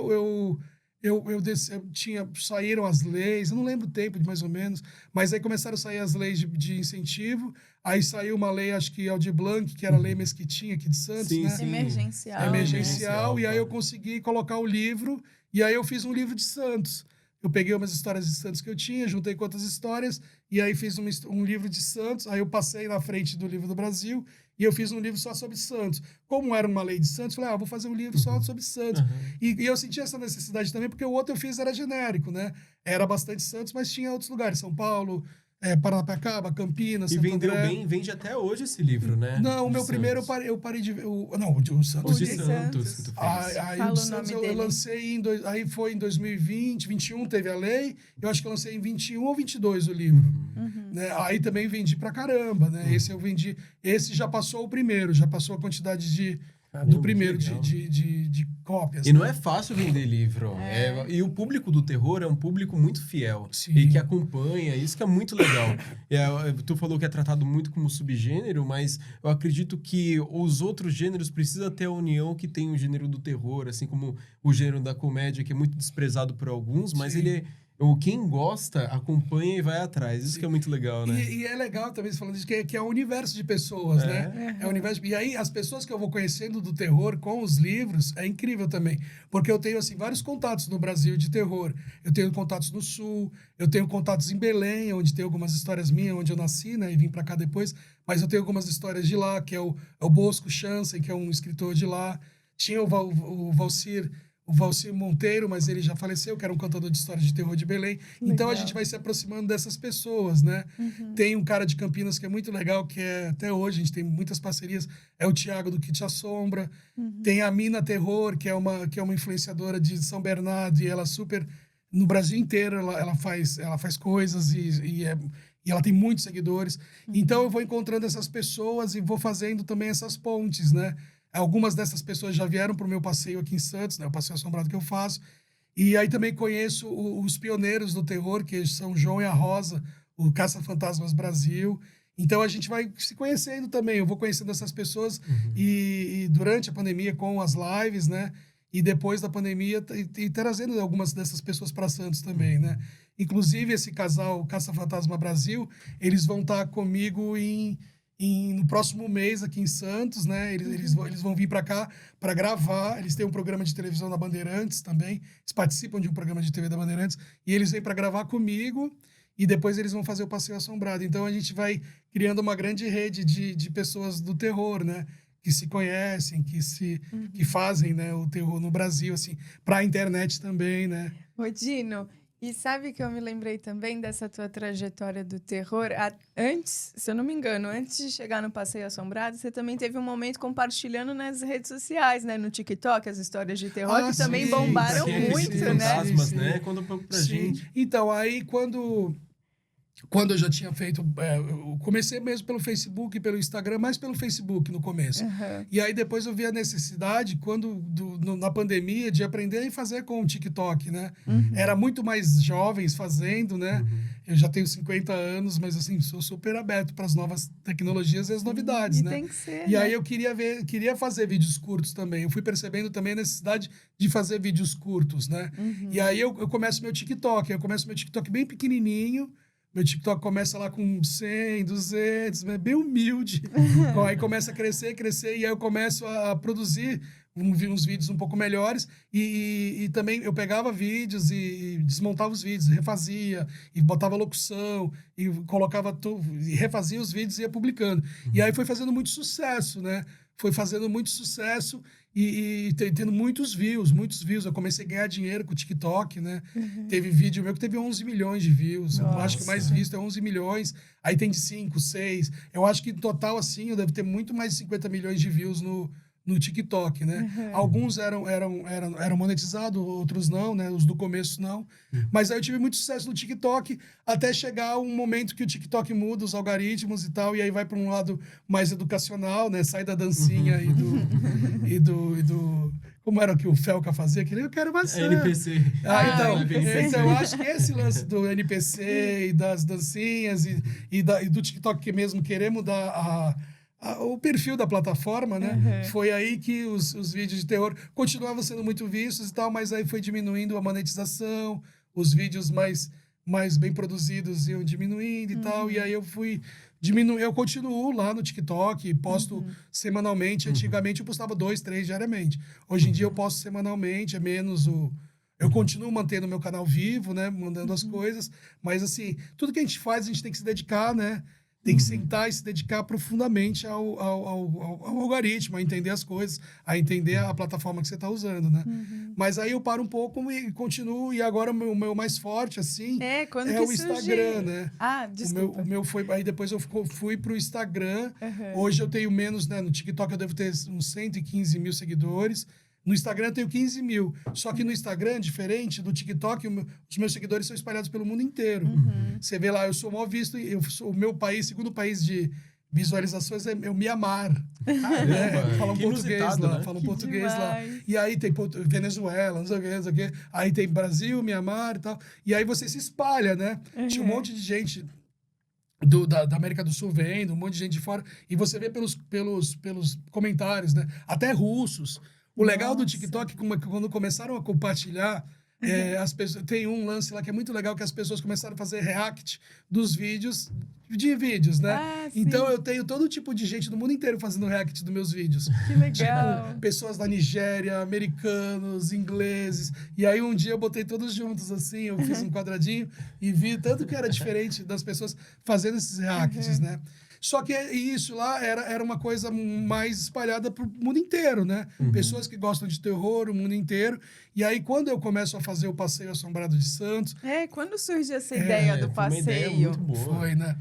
saíram as leis, eu não lembro o tempo, mais ou menos, mas aí começaram a sair as leis de incentivo, aí saiu uma lei, acho que Aldir Blanc, que era a lei Mesquitinha aqui de Santos, sim, né? Sim. Emergencial. E aí eu consegui colocar o livro, e aí eu fiz um livro de Santos. Eu peguei umas histórias de Santos que eu tinha, juntei com outras histórias, e aí fiz um livro de Santos, aí eu passei na frente do livro do Brasil, e eu fiz um livro só sobre Santos. Como era uma lei de Santos, eu falei, vou fazer um livro só sobre Santos. E eu senti essa necessidade também, porque o outro eu fiz era genérico, né? Era bastante Santos, mas tinha outros lugares, São Paulo, Paranapiacaba, Campinas, E Santo vendeu André. bem, vende até hoje esse livro, né? Não, o meu Santos. primeiro eu parei de ver. Não, o de Santos. O de Santos que tu fez. Aí Fala o de o Santos nome eu dele. lancei aí foi em 2020, 21 teve a lei. Eu acho que eu lancei em 21 ou 22 o livro. Né? Aí também vendi pra caramba, né? Esse eu vendi. Esse já passou o primeiro, já passou a quantidade do primeiro de cópias. E não é fácil vender livro. E o público do terror é um público muito fiel. Sim. E que acompanha. Isso que é muito legal. Tu falou que é tratado muito como subgênero, mas eu acredito que os outros gêneros precisam ter a união que tem o gênero do terror, assim como o gênero da comédia, que é muito desprezado por alguns, mas quem gosta acompanha e vai atrás. Isso que é muito legal, né? E é legal também, falando disso, que é um universo de pessoas, né? É um universo. E aí, as pessoas que eu vou conhecendo do terror com os livros, é incrível também. Porque eu tenho, assim, vários contatos no Brasil de terror. Eu tenho contatos no Sul, eu tenho contatos em Belém, onde tem algumas histórias minhas, onde eu nasci, né? E vim pra cá depois. Mas eu tenho algumas histórias de lá, que é o Bosco Chansen, que é um escritor de lá. Tinha o Valcir Monteiro, mas ele já faleceu, que era um cantador de histórias de terror de Belém. Legal. Então a gente vai se aproximando dessas pessoas, né? Tem um cara de Campinas que é muito legal, que até hoje a gente tem muitas parcerias, é o Thiago do Que Te Assombra. Tem a Mina Terror, que é uma influenciadora de São Bernardo, e ela no Brasil inteiro ela faz coisas e ela tem muitos seguidores. Então eu vou encontrando essas pessoas e vou fazendo também essas pontes, né? Algumas dessas pessoas já vieram para o meu passeio aqui em Santos, né? O passeio assombrado que eu faço. E aí também conheço os pioneiros do terror, que são João e a Rosa, o Caça-Fantasmas Brasil. Então a gente vai se conhecendo também. Eu vou conhecendo essas pessoas e durante a pandemia com as lives, né? E depois da pandemia e trazendo algumas dessas pessoas para Santos também, né? Inclusive esse casal Caça-Fantasma Brasil, eles vão estar comigo no próximo mês aqui em Santos, né? Eles vão vir para cá para gravar. Eles têm um programa de televisão da Bandeirantes também. Eles participam de um programa de TV da Bandeirantes. E eles vêm para gravar comigo e depois eles vão fazer o Passeio Assombrado. Então a gente vai criando uma grande rede de pessoas do terror, né? Que se conhecem, que fazem, né, o terror no Brasil, assim, para a internet também, né? Ô, Dino, e sabe que eu me lembrei também dessa tua trajetória do terror? Antes, se eu não me engano, antes de chegar no Passeio Assombrado, você também teve um momento compartilhando nas redes sociais, né? No TikTok, as histórias de terror, que também bombaram muito, né? Fantasmas, né? Conta um pouco pra gente. Então, aí quando quando eu já tinha feito... eu comecei mesmo pelo Facebook e pelo Instagram, mais pelo Facebook no começo. Aham. E aí depois eu vi a necessidade, na pandemia, de aprender a fazer com o TikTok, né? Era muito mais jovens fazendo, né? Eu já tenho 50 anos, mas assim, sou super aberto para as novas tecnologias e as novidades, E né? tem que ser, E né? aí eu queria fazer vídeos curtos também. Eu fui percebendo também a necessidade de fazer vídeos curtos, né? E aí eu começo meu TikTok. Eu começo meu TikTok bem pequenininho. Meu TikTok começa lá com 100, 200, bem humilde. Aí começa a crescer, e aí eu começo a produzir uns vídeos um pouco melhores. E também eu pegava vídeos e desmontava os vídeos, refazia, e botava locução, e colocava tudo, e refazia os vídeos e ia publicando. E aí foi fazendo muito sucesso, né? Foi fazendo muito sucesso e tendo muitos views. Eu comecei a ganhar dinheiro com o TikTok, né? Teve vídeo meu que teve 11 milhões de views. Eu acho que o mais visto é 11 milhões. Aí tem de 5, 6. Eu acho que no total, assim, eu devo ter muito mais de 50 milhões de views no TikTok, né? Alguns eram monetizados, outros não, né? Os do começo não. Mas aí eu tive muito sucesso no TikTok, até chegar um momento que o TikTok muda os algoritmos e tal, e aí vai para um lado mais educacional, né? Sai da dancinha e do... Como era que o Felca fazia? Que eu quero maçã. NPC. Então eu acho que esse lance do NPC e das dancinhas e do TikTok que mesmo querer mudar o perfil da plataforma, né? Foi aí que os vídeos de terror continuavam sendo muito vistos e tal, mas aí foi diminuindo a monetização, os vídeos mais bem produzidos iam diminuindo e tal, e aí eu fui diminuir. Eu continuo lá no TikTok, posto semanalmente. Antigamente eu postava 2, 3 diariamente. Hoje em dia eu posto semanalmente, é menos eu continuo mantendo meu canal vivo, né? Mandando as coisas, mas assim, tudo que a gente faz, a gente tem que se dedicar, né? Tem que sentar e se dedicar profundamente ao algoritmo, a entender as coisas, a entender a plataforma que você está usando, né? Mas aí eu paro um pouco e continuo, e agora o meu mais forte, assim, Quando é que o surge... Instagram, né? Ah, desculpa. O meu foi... Aí depois eu fui pro Instagram. Hoje eu tenho menos, né? No TikTok eu devo ter uns 115 mil seguidores. No Instagram eu tenho 15 mil. Só que no Instagram, diferente do TikTok, os meus seguidores são espalhados pelo mundo inteiro. Você vê lá, eu sou mal visto, o meu país, segundo país de visualizações é o Mianmar. Falam português lá, né? falam Que português lá. demais. E aí tem Venezuela, não sei o que. Aí tem Brasil, Mianmar e tal. E aí você se espalha, né? Tinha um monte de gente da América do Sul vendo, um monte de gente de fora. E você vê pelos comentários, né? Até russos. O legal do TikTok, quando começaram a compartilhar, as pessoas, tem um lance lá que é muito legal, que as pessoas começaram a fazer react dos vídeos, né? Então eu tenho todo tipo de gente do mundo inteiro fazendo react dos meus vídeos. Que legal. Tipo, pessoas da Nigéria, americanos, ingleses. E aí um dia eu botei todos juntos assim, eu fiz um quadradinho e vi tanto que era diferente das pessoas fazendo esses reacts, né? Só que isso lá era uma coisa mais espalhada pro mundo inteiro, né? Pessoas que gostam de terror, o mundo inteiro. E aí, quando eu começo a fazer o Passeio Assombrado de Santos... Quando surge essa ideia do Foi uma ideia passeio? muito boa. Foi, né?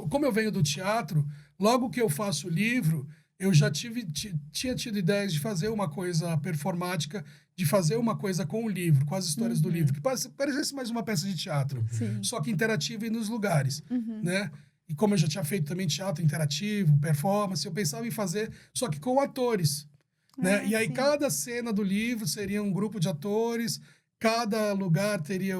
Como eu venho do teatro, logo que eu faço o livro, eu já tinha tido ideias de fazer uma coisa performática, de fazer uma coisa com o livro, com as histórias do livro, que parecesse mais uma peça de teatro, só que interativa e nos lugares, né? E como eu já tinha feito também teatro interativo, performance, eu pensava em fazer, só que com atores, né? E aí cada cena do livro seria um grupo de atores, cada lugar teria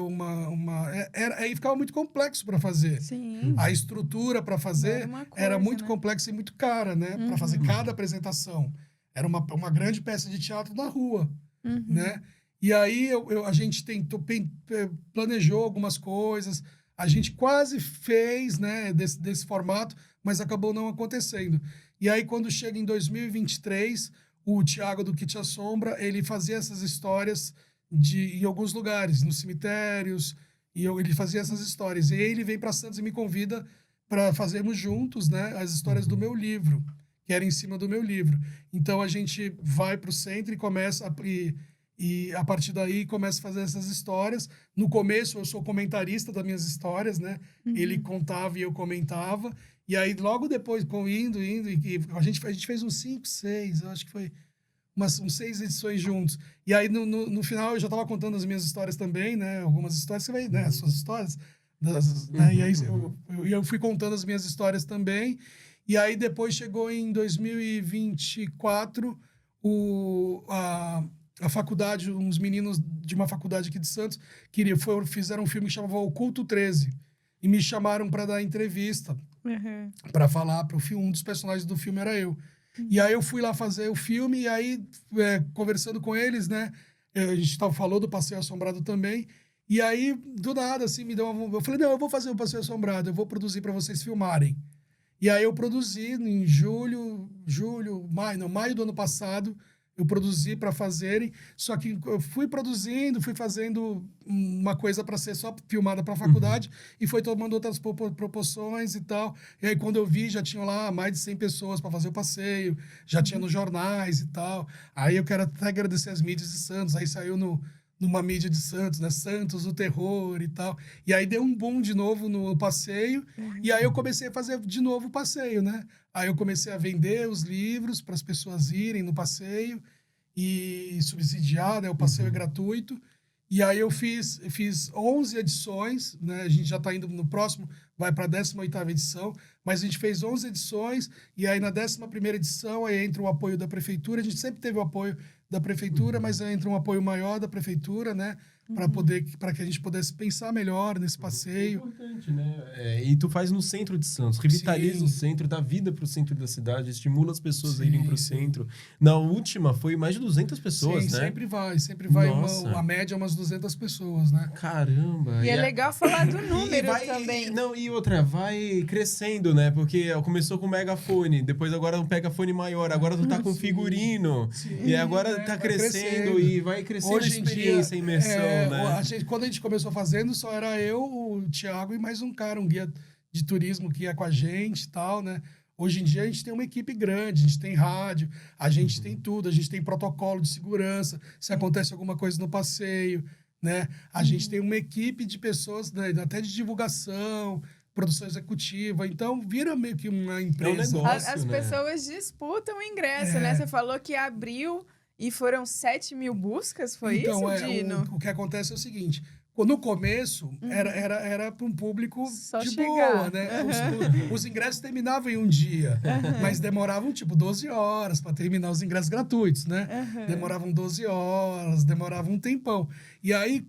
aí ficava muito complexo para fazer. Sim. A estrutura para fazer era muito né? complexa e muito cara, né? Para fazer cada apresentação. Era uma grande peça de teatro na rua, né? E aí a gente planejou algumas coisas, a gente quase fez, né, desse formato, mas acabou não acontecendo. E aí, quando chega em 2023, o Thiago do Que Te Assombra, ele fazia essas histórias em alguns lugares, nos cemitérios, e ele fazia essas histórias. E aí ele vem para Santos e me convida para fazermos juntos, né, as histórias do meu livro, que era em cima do meu livro. Então, a gente vai para o centro e começa e a partir daí começa a fazer essas histórias. No começo eu sou comentarista das minhas histórias, né? Ele contava e eu comentava. E aí logo depois, indo, e a gente fez uns 5, 6, eu acho que foi uns 6 edições juntos. E aí no final eu já estava contando as minhas histórias também, né? Algumas histórias, você vai, né? As suas histórias. Né? E aí eu fui contando as minhas histórias também. E aí depois chegou em 2024 a faculdade, uns meninos de uma faculdade aqui de Santos fizeram um filme que chamava Oculto 13 e me chamaram para dar entrevista, para falar para o filme. Um dos personagens do filme era eu. E aí eu fui lá fazer o filme e aí conversando com eles, né? A gente falou do Passeio Assombrado também. E aí, do nada, assim, me deu eu falei, não, eu vou fazer o Passeio Assombrado, eu vou produzir para vocês filmarem. E aí eu produzi em maio do ano passado, eu produzi para fazerem, só que eu fui produzindo, fui fazendo uma coisa para ser só filmada para a faculdade e foi tomando outras proporções e tal. E aí quando eu vi, já tinham lá mais de 100 pessoas para fazer o passeio, já tinha nos jornais e tal. Aí eu quero até agradecer as mídias de Santos, aí saiu numa mídia de Santos, né? Santos, o terror e tal. E aí deu um boom de novo no passeio. E aí eu comecei a fazer de novo o passeio, né? Aí eu comecei a vender os livros para as pessoas irem no passeio e subsidiar, né? O passeio é gratuito. E aí eu fiz 11 edições, né? A gente já está indo no próximo, vai para a 18ª edição, mas a gente fez 11 edições e aí na 11ª edição aí entra o apoio da prefeitura. A gente sempre teve o apoio da prefeitura, mas entra um apoio maior da prefeitura, né? Para que a gente pudesse pensar melhor nesse passeio. É importante, né? E tu faz no centro de Santos, revitaliza Sim. o centro, dá vida pro centro da cidade, estimula as pessoas a irem pro Sim. centro. Na última foi mais de 200 pessoas, Sim, né? sempre vai Nossa. a média é umas 200 pessoas, né? Caramba! E é legal falar do número vai, também. Não, e outra, vai crescendo, né? Porque começou com o megafone, depois agora um megafone maior, agora tu tá com figurino, e agora tá vai crescendo e vai crescendo Hoje a em experiência, a imersão, né? Quando a gente começou fazendo, só era eu, o Thiago e mais um cara, um guia de turismo que ia com a gente e tal, né? Hoje em dia a gente tem uma equipe grande, a gente tem rádio, a gente tem tudo, a gente tem protocolo de segurança, se acontece alguma coisa no passeio, né? A gente tem uma equipe de pessoas, né, até de divulgação, produção executiva, então vira meio que uma empresa. negócio. As né? pessoas disputam o ingresso, né? Você falou que abriu e foram 7.000 buscas, foi isso, Dino? O que acontece é o seguinte, no começo era para um público Só de chegar. boa, né? Os ingressos terminavam em um dia, mas demoravam tipo 12 horas para terminar os ingressos gratuitos, né? Demoravam 12 horas, demoravam um tempão. E aí,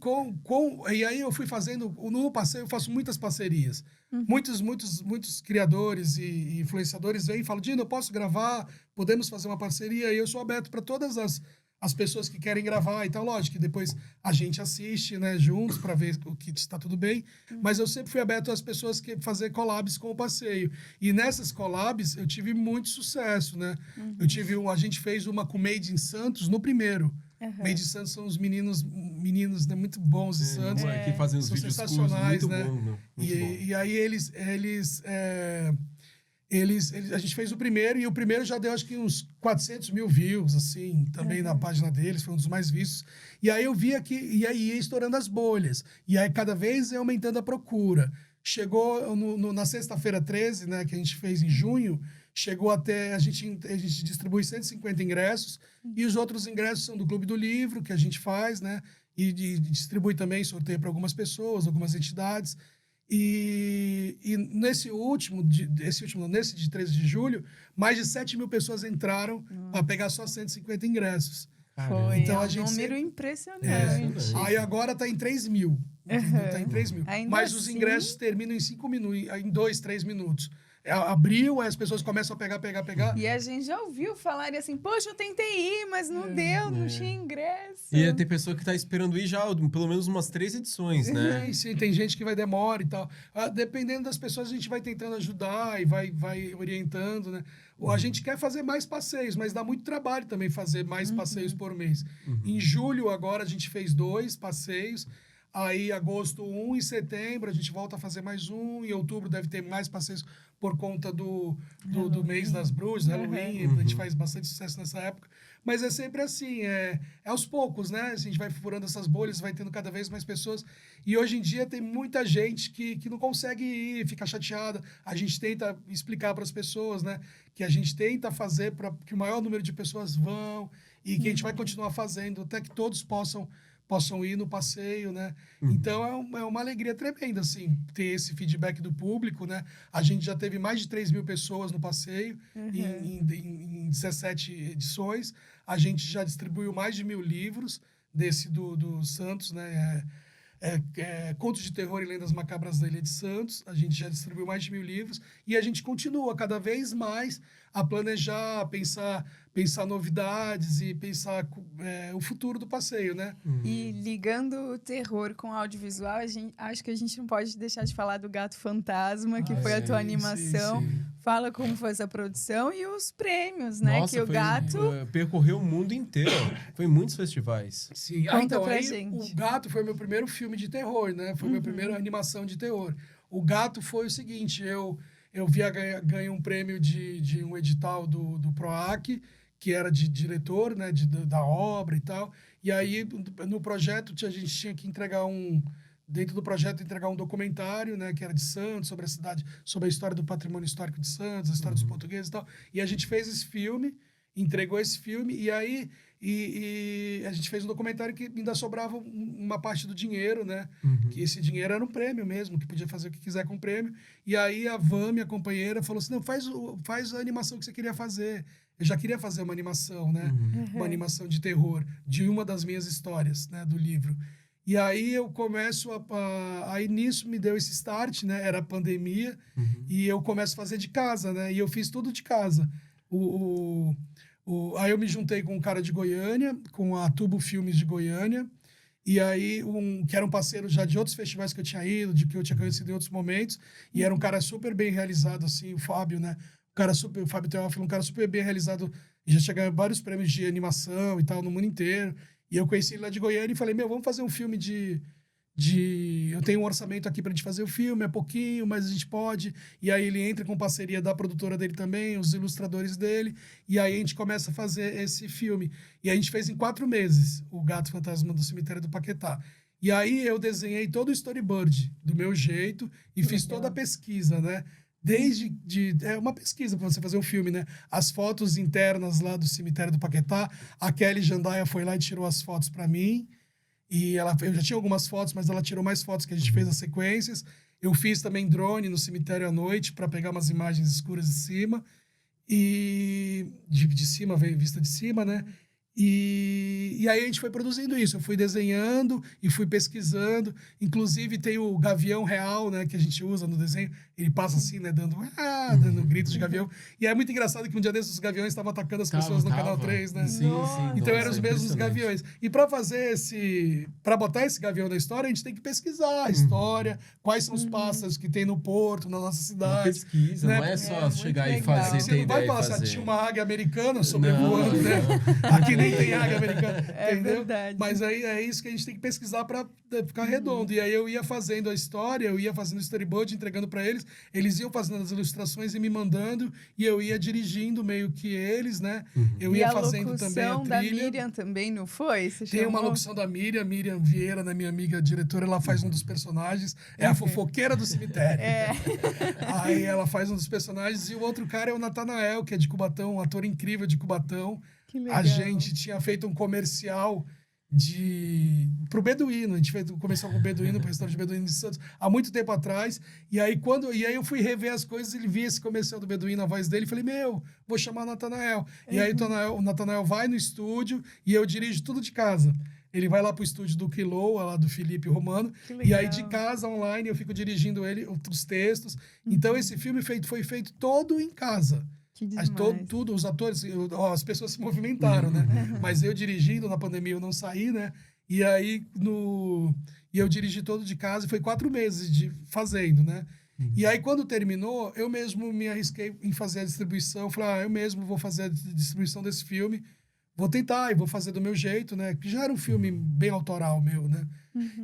e aí eu fui fazendo, no passeio eu faço muitas parcerias. Muitos criadores e influenciadores vêm e falam, Dino, eu posso gravar? Podemos fazer uma parceria? E eu sou aberto para todas as pessoas que querem gravar e tal. Lógico que depois a gente assiste, né, juntos para ver o que está tudo bem. Mas eu sempre fui aberto às pessoas que fazer collabs com o passeio. E nessas collabs eu tive muito sucesso, né? A gente fez uma com Made in Santos no primeiro. Made in Santos são os meninos né, muito bons de Santos. Que fazem os São vídeos sensacionais, muito né? bom, meu. Muito bom. E aí a gente fez o primeiro, e o primeiro já deu acho que uns 400 mil views, assim, também na página deles, foi um dos mais vistos. E aí eu via que, e aí ia estourando as bolhas, e aí cada vez ia aumentando a procura. Chegou na sexta-feira 13, né, que a gente fez em junho, chegou até, a gente distribui 150 ingressos, e os outros ingressos são do Clube do Livro, que a gente faz, né, e distribui também, sorteio para algumas pessoas, algumas entidades. E nesse de 13 de julho, mais de 7.000 pessoas entraram para pegar só 150 ingressos. Foi, Então, é a um gente número sempre- impressionante. Aí agora está em 3.000. Entendeu? Tá em 3.000. Ainda Mas os assim- ingressos terminam em 5 minutos, em 2, 3 minutos. Abriu, aí as pessoas começam a pegar. E a gente já ouviu falarem assim, poxa, eu tentei ir, mas não deu, não tinha ingresso. E tem pessoa que tá esperando ir já pelo menos umas 3 edições, né? Sim, tem gente que vai demorar e tal. Dependendo das pessoas, a gente vai tentando ajudar e vai orientando, né? A gente quer fazer mais passeios, mas dá muito trabalho também fazer mais passeios por mês. Em julho, agora, a gente fez 2 passeios. Aí, agosto, 1, em setembro, a gente volta a fazer mais um. Em outubro, deve ter mais passeios por conta do mês das bruxas, Halloween. A gente faz bastante sucesso nessa época. Mas é sempre assim, é aos poucos, né? A gente vai furando essas bolhas, vai tendo cada vez mais pessoas. E hoje em dia tem muita gente que não consegue ir, fica chateada. A gente tenta explicar para as pessoas, né? Que a gente tenta fazer para que o maior número de pessoas vão e que a gente vai continuar fazendo até que todos possam possam ir no passeio, né? Então é uma alegria tremenda, assim, ter esse feedback do público, né? A gente já teve mais de 3 mil pessoas no passeio em 17 edições. A gente já distribuiu mais de 1.000 livros desse do Santos, né? Contos de Terror e Lendas Macabras da Ilha de Santos. A gente já distribuiu mais de 1.000 livros e a gente continua cada vez mais a planejar, pensar novidades e pensar o futuro do passeio, né? E ligando o terror com o audiovisual, acho que a gente não pode deixar de falar do Gato Fantasma, que foi a tua animação. Sim. Fala como foi essa produção e os prêmios, né? Nossa, que o gato... percorreu o mundo inteiro. Foi em muitos festivais. Sim, Conta então, pra aí gente. o Gato foi meu primeiro filme de terror, né? Foi minha primeira animação de terror. O Gato foi o seguinte, eu ganhei um prêmio de um edital do PROAC, que era de diretor, né? Da obra e tal. E aí, no projeto, a gente tinha que entregar dentro do projeto, entregar um documentário, né, que era de Santos, sobre a cidade, sobre a história do patrimônio histórico de Santos, a história dos portugueses e tal. E a gente fez esse filme, entregou esse filme, e aí a gente fez um documentário que ainda sobrava uma parte do dinheiro, né? Que esse dinheiro era um prêmio mesmo, que podia fazer o que quiser com o prêmio. E aí a Van, minha companheira, falou assim, não, faz a animação que você queria fazer. Eu já queria fazer uma animação, né? Uma animação de terror, de uma das minhas histórias, né, do livro. E aí eu começo aí nisso me deu esse start, né? Era a pandemia, e eu começo a fazer de casa, né? E eu fiz tudo de casa. Aí eu me juntei com um cara de Goiânia, com a Tubo Filmes de Goiânia, e aí que era um parceiro já de outros festivais que eu tinha ido, de que eu tinha conhecido em outros momentos, e era um cara super bem realizado, assim, o Fábio, né? O Fábio Teófilo, um cara super bem realizado, e já tinha ganhado vários prêmios de animação e tal, no mundo inteiro. E eu conheci ele lá de Goiânia e falei, vamos fazer um filme eu tenho um orçamento aqui pra gente fazer o filme, é pouquinho, mas a gente pode. E aí ele entra com parceria da produtora dele também, os ilustradores dele, e aí a gente começa a fazer esse filme. E a gente fez em 4 meses, o Gato Fantasma do Cemitério do Paquetá. E aí eu desenhei todo o storyboard do meu jeito e fiz toda a pesquisa, né? É uma pesquisa para você fazer um filme, né? As fotos internas lá do Cemitério do Paquetá, a Kelly Jandaia foi lá e tirou as fotos para mim. E eu já tinha algumas fotos, mas ela tirou mais fotos que a gente fez as sequências. Eu fiz também drone no cemitério à noite para pegar umas imagens escuras de cima. E de cima, veio vista de cima, né? E aí a gente foi produzindo isso. Eu fui desenhando e fui pesquisando. Inclusive tem o gavião real, né? Que a gente usa no desenho. Ele passa assim, né? Dando gritos de gavião. E é muito engraçado que um dia desses os gaviões estavam atacando as pessoas no Canal 3, né? Sim, sim. Então eram os mesmos gaviões. E para botar esse gavião na história, a gente tem que pesquisar a história, quais são os pássaros que tem no porto, na nossa cidade. Uma pesquisa, né? não é só chegar e legal. fazer, Você ter não vai ideia falar e assim, fazer. tinha uma águia americana sobrevoando, né? Aqui nem tem águia americana, entendeu? Verdade. Mas aí é isso que a gente tem que pesquisar para ficar redondo. E aí eu ia fazendo a história, eu ia fazendo o storyboard, entregando para eles iam fazendo as ilustrações e me mandando, e eu ia dirigindo meio que eles, né? Eu ia fazendo também a locução da trilha. Miriam também, não foi? Você Tem uma chamou? locução da Miriam Vieira, né, minha amiga diretora, ela faz um dos personagens, é a fofoqueira do cemitério. Aí ela faz um dos personagens, e o outro cara é o Natanael, que é de Cubatão, um ator incrível de Cubatão. Que legal. A gente tinha feito um comercial pro Beduíno, a gente fez um comercial com o Beduíno, pro restaurante Beduíno de Santos, há muito tempo atrás, e aí eu fui rever as coisas, ele via esse comercial do Beduíno, a voz dele, e falei, vou chamar o Natanael. E aí o Natanael vai no estúdio, e eu dirijo tudo de casa. Ele vai lá pro estúdio do Quiloa, lá do Felipe Romano, e aí de casa, online, eu fico dirigindo os textos. Então esse filme foi feito todo em casa. Que demais. Tudo, os atores, as pessoas se movimentaram, né? Mas eu dirigindo, na pandemia eu não saí, né? E aí, eu dirigi todo de casa, e foi 4 meses fazendo, né? E aí, quando terminou, eu mesmo me arrisquei em fazer a distribuição. Falei, eu mesmo vou fazer a distribuição desse filme. Vou tentar e vou fazer do meu jeito, né? Que já era um filme bem autoral meu, né?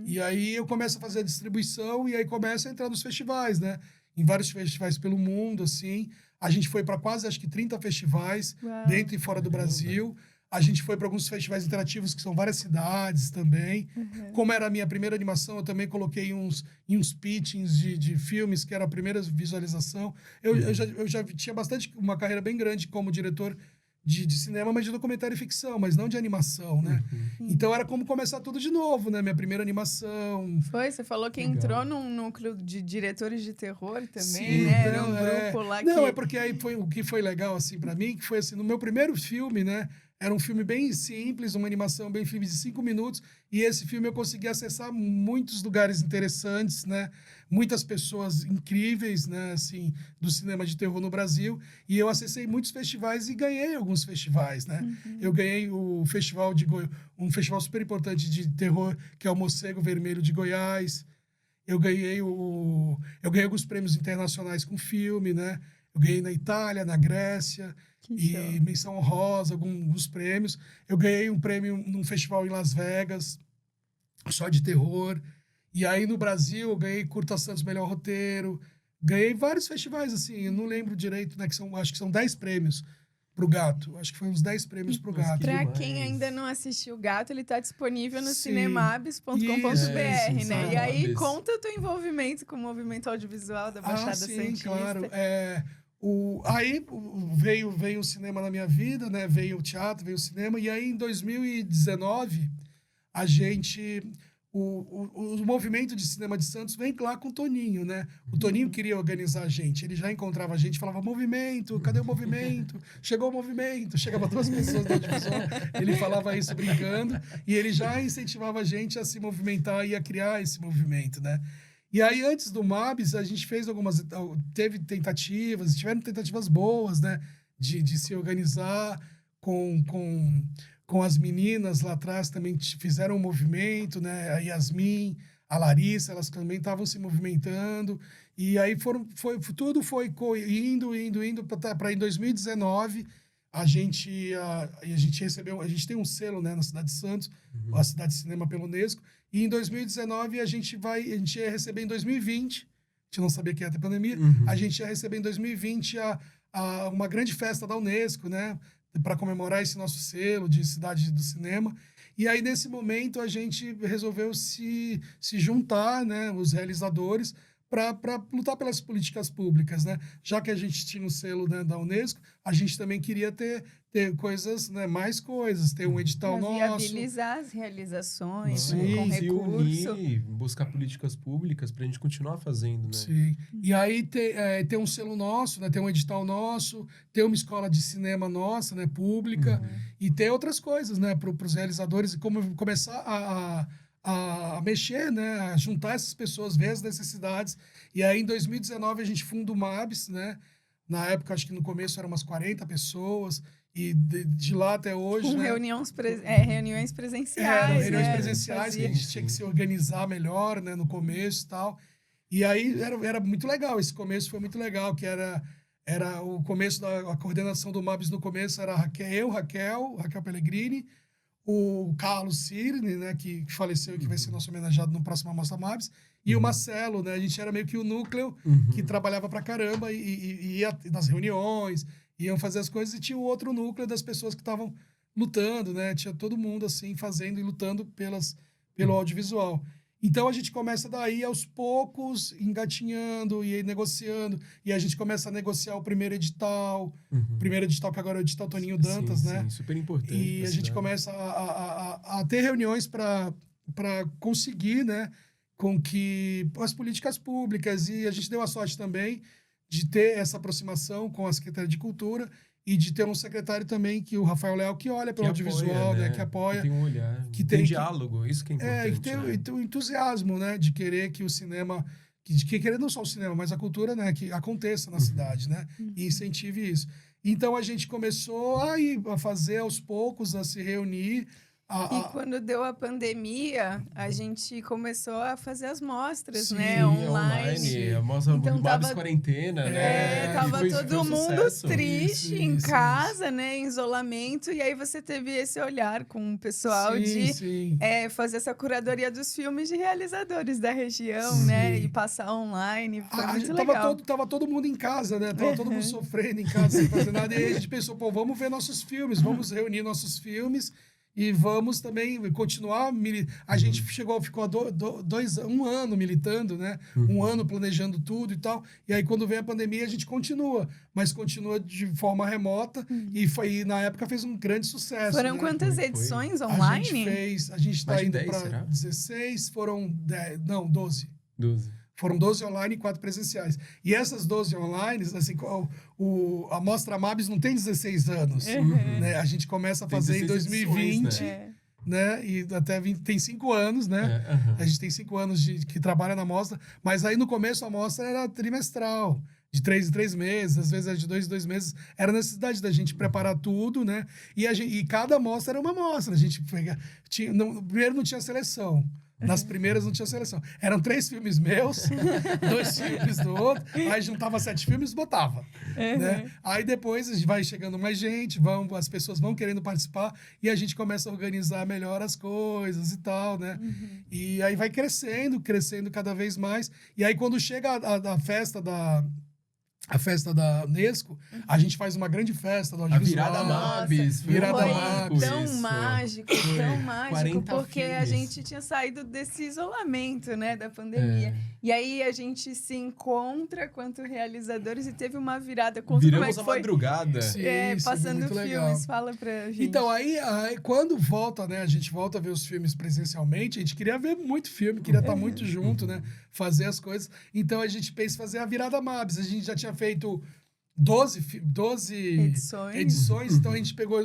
E aí, eu começo a fazer a distribuição e aí começo a entrar nos festivais, né? Em vários festivais pelo mundo, assim. A gente foi para quase, acho que 30 festivais, dentro e fora do Brasil. A gente foi para alguns festivais interativos, que são várias cidades também. Como era a minha primeira animação, eu também coloquei em uns pitchings de filmes, que era a primeira visualização. Eu já tinha uma carreira bem grande como diretor de cinema, mas de documentário e ficção, mas não de animação, né? Então era como começar tudo de novo, né? Minha primeira animação. Você falou que Legal. entrou num núcleo de diretores de terror também, Sim, né? Era um não, grupo lá que... Não, é porque aí foi o que foi legal, assim, pra mim, que foi assim, no meu primeiro filme, né? Era um filme bem simples, uma animação bem filme de 5 minutos, e esse filme eu consegui acessar muitos lugares interessantes, né? Muitas pessoas incríveis, né? Assim, do cinema de terror no Brasil, e eu acessei muitos festivais e ganhei alguns festivais, né? Eu ganhei o festival um festival super importante de terror, que é o Morcego Vermelho de Goiás. Eu ganhei alguns prêmios internacionais com filme, né? Eu ganhei na Itália, na Grécia, e menção honrosa, alguns prêmios. Eu ganhei um prêmio num festival em Las Vegas, só de terror. E aí no Brasil eu ganhei Curta Santos Melhor Roteiro. Ganhei vários festivais, assim, eu não lembro direito, né? Acho que são 10 prêmios pro Gato. Acho que foi uns 10 prêmios pro Gato. Pra demais. quem ainda não assistiu o Gato, ele tá disponível no Sim. cinemabs.com.br, Isso, né? E aí, Cinemabs. conta o teu envolvimento com o movimento audiovisual da Baixada sim, Santista. claro. Veio o cinema na minha vida, né? Veio o teatro, veio o cinema. E aí, em 2019, a gente... O movimento de cinema de Santos vem lá com o Toninho, né? O Toninho queria organizar a gente. Ele já encontrava a gente, falava, movimento, cadê o movimento? Chegou o movimento. Chegava 2 pessoas da audiovisual, ele falava isso brincando. E ele já incentivava a gente a se movimentar e a criar esse movimento, né? E aí, antes do MABS, a gente fez teve tentativas, tiveram tentativas boas, né? De se organizar com as meninas lá atrás, também fizeram um movimento, né? A Yasmin, a Larissa, elas também estavam se movimentando. E aí tudo foi indo para em 2019 a gente recebeu, a gente tem um selo, né, na cidade de Santos, a cidade de cinema pela Unesco, e em 2019 a gente ia receber em 2020, a gente não sabia que ia ter pandemia, a gente ia receber em 2020 uma grande festa da Unesco, né, para comemorar esse nosso selo de cidade do cinema. E aí, nesse momento, a gente resolveu se juntar, né, os realizadores, para lutar pelas políticas públicas, né? Já que a gente tinha o selo, né, da Unesco, a gente também queria ter coisas, né, mais coisas, ter um edital nosso. Viabilizar as realizações, Sim, né, com se recurso. unir, buscar políticas públicas para a gente continuar fazendo, né? Sim. E aí ter um selo nosso, né, ter um edital nosso, ter uma escola de cinema nossa, né, pública, e ter outras coisas, né, para os realizadores, e começar a mexer, né, a juntar essas pessoas, ver as necessidades. E aí, em 2019, a gente funda o MABS, né? Na época, acho que no começo eram umas 40 pessoas, e de lá até hoje... Com né, reuniões presenciais. eram reuniões né, presenciais que a gente tinha que se organizar melhor, né, no começo e tal. E aí era muito legal, esse começo foi muito legal, que era o começo a coordenação do MABS no começo era Raquel Pellegrini, o Carlos Cirne, né, que faleceu e que vai ser nosso homenageado no próximo Amostra MABS, e o Marcelo, né, a gente era meio que o núcleo que trabalhava pra caramba e ia nas reuniões, iam fazer as coisas, e tinha o outro núcleo das pessoas que estavam lutando, né, tinha todo mundo, assim, fazendo e lutando pelo audiovisual. Então, a gente começa daí, aos poucos, engatinhando e negociando. E a gente começa a negociar o primeiro edital. O primeiro edital, que agora é o edital Toninho Dantas, sim, né? Sim, super importante. E a gente começa a ter reuniões para conseguir, né, com que as políticas públicas, e a gente deu a sorte também de ter essa aproximação com a Secretaria de Cultura e de ter um secretário também, que o Rafael Leal, que olha pelo audiovisual, né, que apoia. Que tem um olhar, que tem tem diálogo, isso que é importante. Que tem o entusiasmo, né, de querer que o cinema, que querer não só o cinema, mas a cultura, né, que aconteça na cidade, né, e incentive isso. Então a gente começou a fazer aos poucos, a se reunir. E quando deu a pandemia, a gente começou a fazer as mostras, Sim, né, online. A mostra Então, MABS quarentena, né? Tava Foi todo um mundo sucesso. triste em casa, né, em isolamento, e aí você teve esse olhar com o pessoal Sim. fazer essa curadoria dos filmes de realizadores da região, né, e passar online, foi muito legal. Tava todo mundo em casa, né? Tava todo mundo sofrendo em casa, sem fazer nada. E aí a gente pensou, vamos ver nossos filmes, vamos reunir nossos filmes e vamos também continuar. A gente ficou um ano militando, né? Um ano planejando tudo e tal. E aí, quando vem a pandemia, a gente continua. Mas continua de forma remota. E na época fez um grande sucesso. Foram né? quantas edições online? A gente está indo 10, para será? 16, foram 10, não, 12. 12. Foram 12 online e 4 presenciais. E essas 12 online, assim, a Mostra Mabs não tem 16 anos. Né? A gente começa a fazer em 2020, edições, né? E até tem 5 anos, né? A gente tem 5 anos que trabalha na Mostra. Mas aí no começo a Mostra era trimestral. De 3 em 3 meses, às vezes era de 2 em 2 meses. Era a necessidade da gente preparar tudo, né? E cada mostra era uma mostra. A gente primeiro não tinha seleção. Nas primeiras não tinha seleção. Eram 3 filmes meus, 2 filmes do outro. Aí juntava 7 filmes e botava. Né? Aí depois vai chegando mais gente, as pessoas vão querendo participar e a gente começa a organizar melhor as coisas e tal, né? E aí vai crescendo cada vez mais. E aí quando chega a festa da Unesco, a gente faz uma grande festa do audiovisual. A Virada Mabs. Virada Foi Mabs. tão mágico, tão mágico, 40 porque a filmes. gente tinha saído desse isolamento, né, da pandemia. E aí a gente se encontra quanto realizadores e teve uma virada. Conta como é Viramos que a foi. madrugada. Sim, isso Passando foi muito filmes, legal. fala pra gente. Então, aí quando volta, né, a gente volta a ver os filmes presencialmente, a gente queria ver muito filme, queria estar muito junto, né, fazer as coisas. Então, a gente pensa em fazer a Virada Mabs. A gente já tinha feito 12 edições, então a gente pegou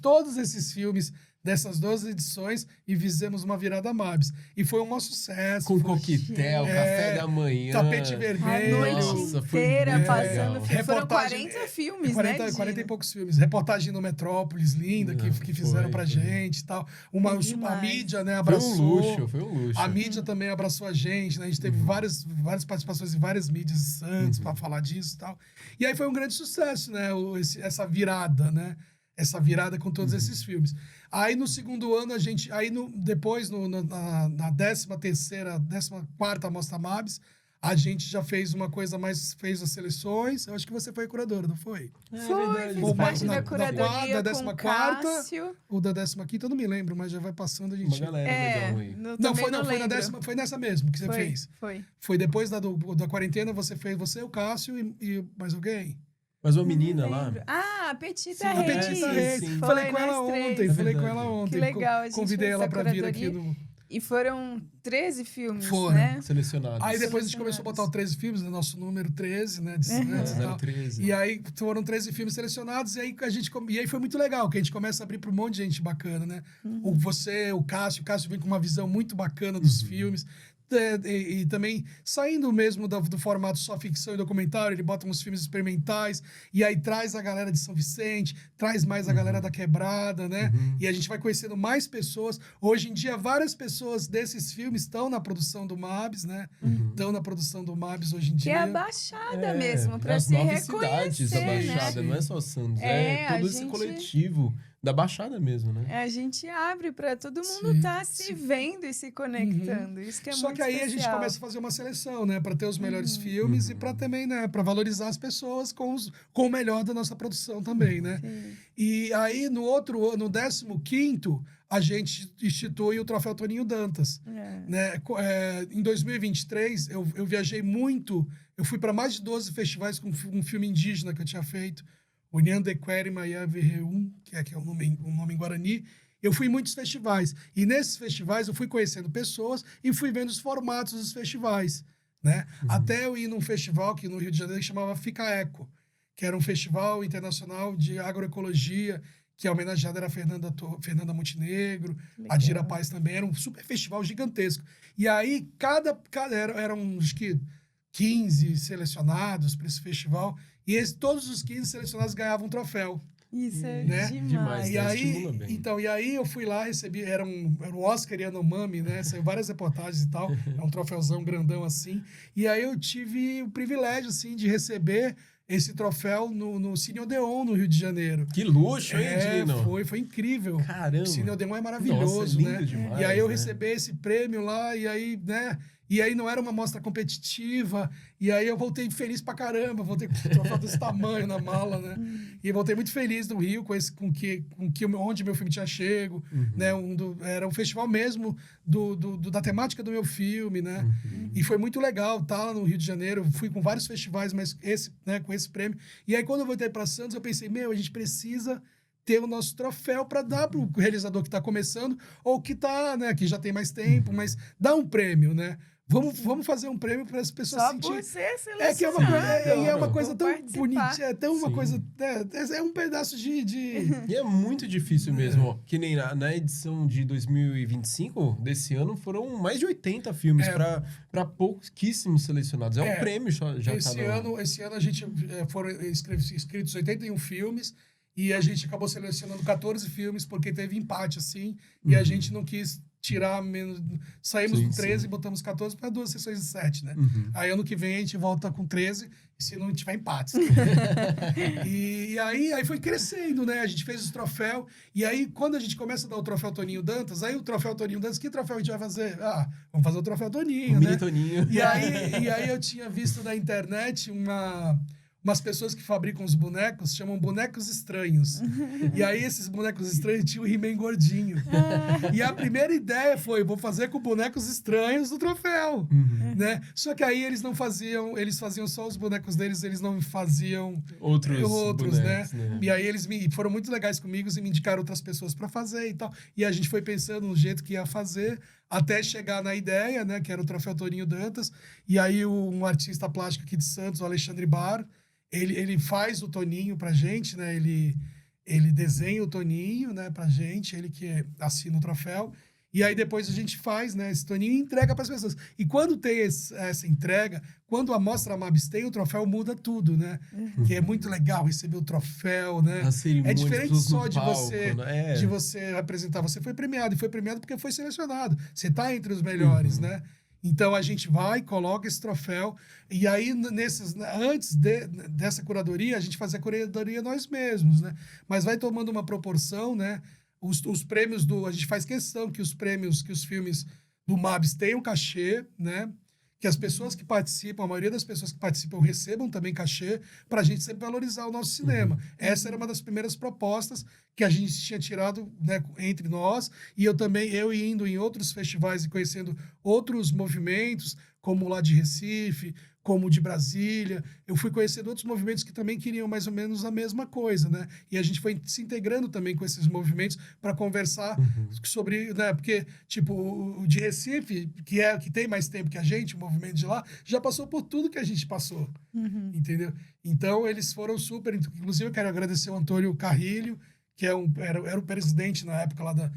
todos esses filmes dessas 12 edições e fizemos uma Virada Mabs. E foi um maior sucesso. Com foi coquetel, café da manhã. tapete A vermelho. noite Nossa, foi inteira muito passando legal. filme. Foram Reportagem- 40 filmes, 40, né, 40 e Dino? poucos filmes. Reportagem no Metrópolis, linda, que fizeram pra foi. gente e tal. A Demais. mídia, né, Foi abraçou. um luxo. A mídia também abraçou a gente, né? A gente teve várias participações em várias mídias de Santos para falar disso e tal. E aí foi um grande sucesso, né? Essa virada, né? Essa virada com todos esses filmes. Aí no segundo ano, depois, na 13ª, 14ª Mostra Mabs, a gente já fez uma coisa mais, fez as seleções. Eu acho que você foi curadora, não foi? Foi, fiz Ou parte na- da na curadoria da com 14ª, Cássio. O da 15ª, eu não me lembro, mas já vai passando, a gente... Uma galera legal aí. Não, também foi na lembro. 10ª, foi nessa mesmo que você fez. Foi. Foi depois da quarentena, você, o Cássio e mais alguém? Mas uma menina lá. Lembro. Ah, a Petita Sim, a Reis. Petita Sim, Reis. sim. Falei Foi com ela nós três. ontem, É falei com verdade. ela ontem. Que legal, a gente Convidei fez ela essa pra vir aqui curadoria. no... E foram 13 filmes, Foram. né? Selecionados. Aí depois a gente começou a botar o 13 filmes, né? Nosso número 13, né? De Santos e tal. 013. E aí foram 13 filmes selecionados, e aí foi muito legal, que a gente começa a abrir para um monte de gente bacana, né? O Cássio vem com uma visão muito bacana dos filmes. E também, saindo mesmo do formato só ficção e documentário, ele bota uns filmes experimentais, e aí traz a galera de São Vicente, traz mais a galera da Quebrada, né? E a gente vai conhecendo mais pessoas. Hoje em dia, várias pessoas desses filmes estão na produção do Mabs, né? Estão na produção do Mabs hoje em Que dia. é a Baixada mesmo, pra as se 9 cidades reconhecer, da né? Baixada, não é só Santos. É, É, a todo esse gente- coletivo da Baixada mesmo, né? A gente abre pra todo mundo Sim, estar se vendo e se conectando. Isso que é Só muito que aí a gente especial. começa a fazer uma seleção, né? Para ter os melhores filmes e para também, né? Para valorizar as pessoas com o melhor da nossa produção também, né? Sim. E aí, no 15º, a gente institui o Troféu Toninho Dantas. Né? Em 2023, eu viajei muito. Eu fui para mais de 12 festivais com um filme indígena que eu tinha feito. O Nhandequeri Maiave Reum, que é um nome em Guarani. Eu fui em muitos festivais. E nesses festivais eu fui conhecendo pessoas e fui vendo os formatos dos festivais. Né? Até eu ir num festival aqui no Rio de Janeiro que chamava Fica Eco, que era um festival internacional de agroecologia, que a homenageada era a Fernanda Montenegro, a Dira Paz também. Era um super festival gigantesco. E aí, eram acho que 15 selecionados para esse festival. E todos os 15 selecionados ganhavam um troféu. Isso é Né? demais. E aí eu fui lá, recebi, era o Oscar Yanomami, né? Saiu várias reportagens e tal. É um troféuzão grandão assim. E aí eu tive o privilégio, assim, de receber esse troféu no Cine Odeon, no Rio de Janeiro. Que luxo, hein, Dino? Foi incrível. Caramba. O Cine Odeon é maravilhoso, Nossa, é lindo né? demais, e aí eu né? recebi esse prêmio lá, e aí, né? E aí não era uma mostra competitiva. E aí eu voltei feliz pra caramba. Voltei com o troféu desse tamanho na mala, né? E voltei muito feliz do Rio, onde meu filme tinha chego. Né? Era um festival mesmo da temática do meu filme, né? E foi muito legal estar lá no Rio de Janeiro. Eu fui com vários festivais, mas com esse prêmio. E aí quando eu voltei para Santos, eu pensei, a gente precisa ter o nosso troféu para dar para o realizador que está começando ou que tá, né, que já tem mais tempo, mas dá um prêmio, né? Vamos fazer um prêmio para as pessoas só sentirem. Por ser Que é uma coisa tão bonita, uma Sim. coisa, é um pedaço de... E é muito difícil mesmo, ó. Que nem na edição de 2025 desse ano foram mais de 80 filmes para pouquíssimos selecionados. Um prêmio já Esse ano a gente foram inscritos 81 filmes. E a gente acabou selecionando 14 filmes porque teve empate, assim. E a gente não quis tirar menos... Saímos com 13 e botamos 14 para 2 sessões de 7, né? Aí ano que vem a gente volta com 13, se não tiver empates. e aí foi crescendo, né? A gente fez o troféu. E aí, quando a gente começa a dar o troféu Toninho Dantas, aí o troféu Toninho Dantas, que troféu a gente vai fazer? Vamos fazer o troféu Toninho, né? Toninho. E aí eu tinha visto na internet umas pessoas que fabricam os bonecos, chamam bonecos estranhos. E aí esses bonecos estranhos tinham o He-Man gordinho. E a primeira ideia foi, vou fazer com bonecos estranhos do troféu. Né? Só que aí eles não faziam, eles faziam só os bonecos deles, eles não faziam outros bonecos, né? E aí eles foram muito legais comigo e me indicaram outras pessoas para fazer e tal. E a gente foi pensando no jeito que ia fazer, até chegar na ideia, né? Que era o troféu Toninho Dantas. E aí um artista plástico aqui de Santos, o Alexandre Bar, ele faz o Toninho pra gente, né? Ele desenha o Toninho, né, pra gente, ele que assina o troféu. E aí depois a gente faz, né, esse Toninho e entrega para as pessoas. E quando tem essa entrega, quando a Mostra Mabs tem o troféu, muda tudo, né? Que é muito legal receber o troféu, né? É diferente só de você apresentar. Você foi premiado, e foi premiado porque foi selecionado. Você tá entre os melhores, né? Então, a gente vai, coloca esse troféu, e aí, antes dessa curadoria, a gente faz a curadoria nós mesmos, né? Mas vai tomando uma proporção, né? Os prêmios a gente faz questão que os prêmios, que os filmes do Mabs tenham cachê, né? Que as pessoas que participam, a maioria das pessoas que participam recebam também cachê, para a gente sempre valorizar o nosso cinema. Essa era uma das primeiras propostas que a gente tinha tirado, né, entre nós, e eu indo em outros festivais e conhecendo outros movimentos, como lá de Recife, como de Brasília, eu fui conhecendo outros movimentos que também queriam mais ou menos a mesma coisa, né? E a gente foi se integrando também com esses movimentos para conversar sobre, né? Porque, tipo, o de Recife, que tem mais tempo que a gente, o movimento de lá, já passou por tudo que a gente passou, entendeu? Então, eles foram super... Inclusive, eu quero agradecer o Antônio Carrilho, que era o presidente na época lá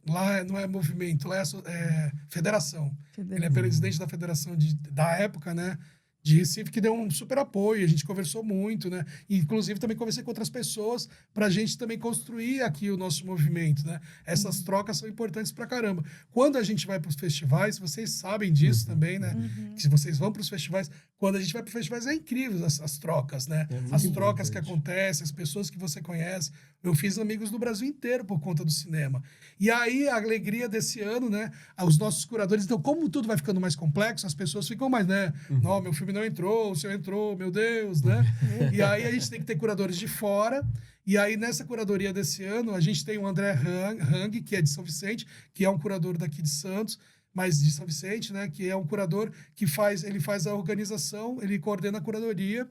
lá não é movimento, lá é federação. Ele é presidente da federação da época, né? De Recife, que deu um super apoio, a gente conversou muito, né? E, inclusive, também conversei com outras pessoas para a gente também construir aqui o nosso movimento, né? Essas trocas são importantes pra caramba. Quando a gente vai para os festivais, vocês sabem disso também, né? Que se vocês vão para os festivais, quando a gente vai para os festivais, é incrível as trocas, né? As trocas que acontecem, as pessoas que você conhece. Eu fiz amigos do Brasil inteiro por conta do cinema. E aí, a alegria desse ano, né? Os nossos curadores... Então, como tudo vai ficando mais complexo, as pessoas ficam mais, né? Não, meu filme não entrou, o seu entrou, meu Deus, né? E aí, a gente tem que ter curadores de fora. E aí, nessa curadoria desse ano, a gente tem o André Hang, que é de São Vicente, que é um curador daqui de Santos, mas de São Vicente, né? Que é um curador que ele faz a organização, ele coordena a curadoria.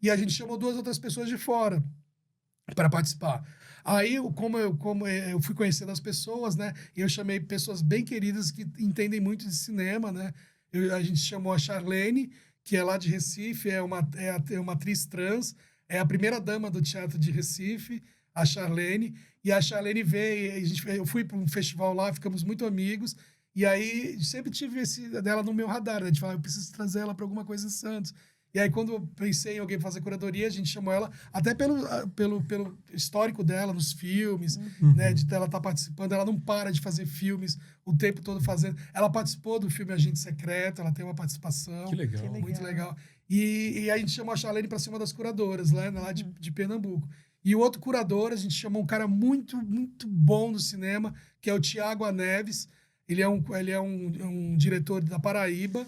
E a gente chamou 2 outras pessoas de fora para participar. Aí, como eu fui conhecendo as pessoas, né? Eu chamei pessoas bem queridas que entendem muito de cinema, né? A gente chamou a Charlene, que é lá de Recife, é uma atriz trans, é a primeira dama do teatro de Recife, a Charlene. E a Charlene veio, eu fui para um festival lá, ficamos muito amigos. E aí, sempre tive dela no meu radar, né? De falar, eu preciso trazer ela para alguma coisa em Santos. E aí, quando eu pensei em alguém fazer curadoria, a gente chamou ela, até pelo histórico dela nos filmes, né? De ela estar participando. Ela não para de fazer filmes o tempo todo fazendo. Ela participou do filme Agente Secreto, ela tem uma participação. Que legal. Muito legal. E a gente chamou a Charlene para ser uma das curadoras, lá de Pernambuco. E o outro curador, a gente chamou um cara muito, muito bom no cinema, que é o Tiago Aneves. ele é um diretor da Paraíba,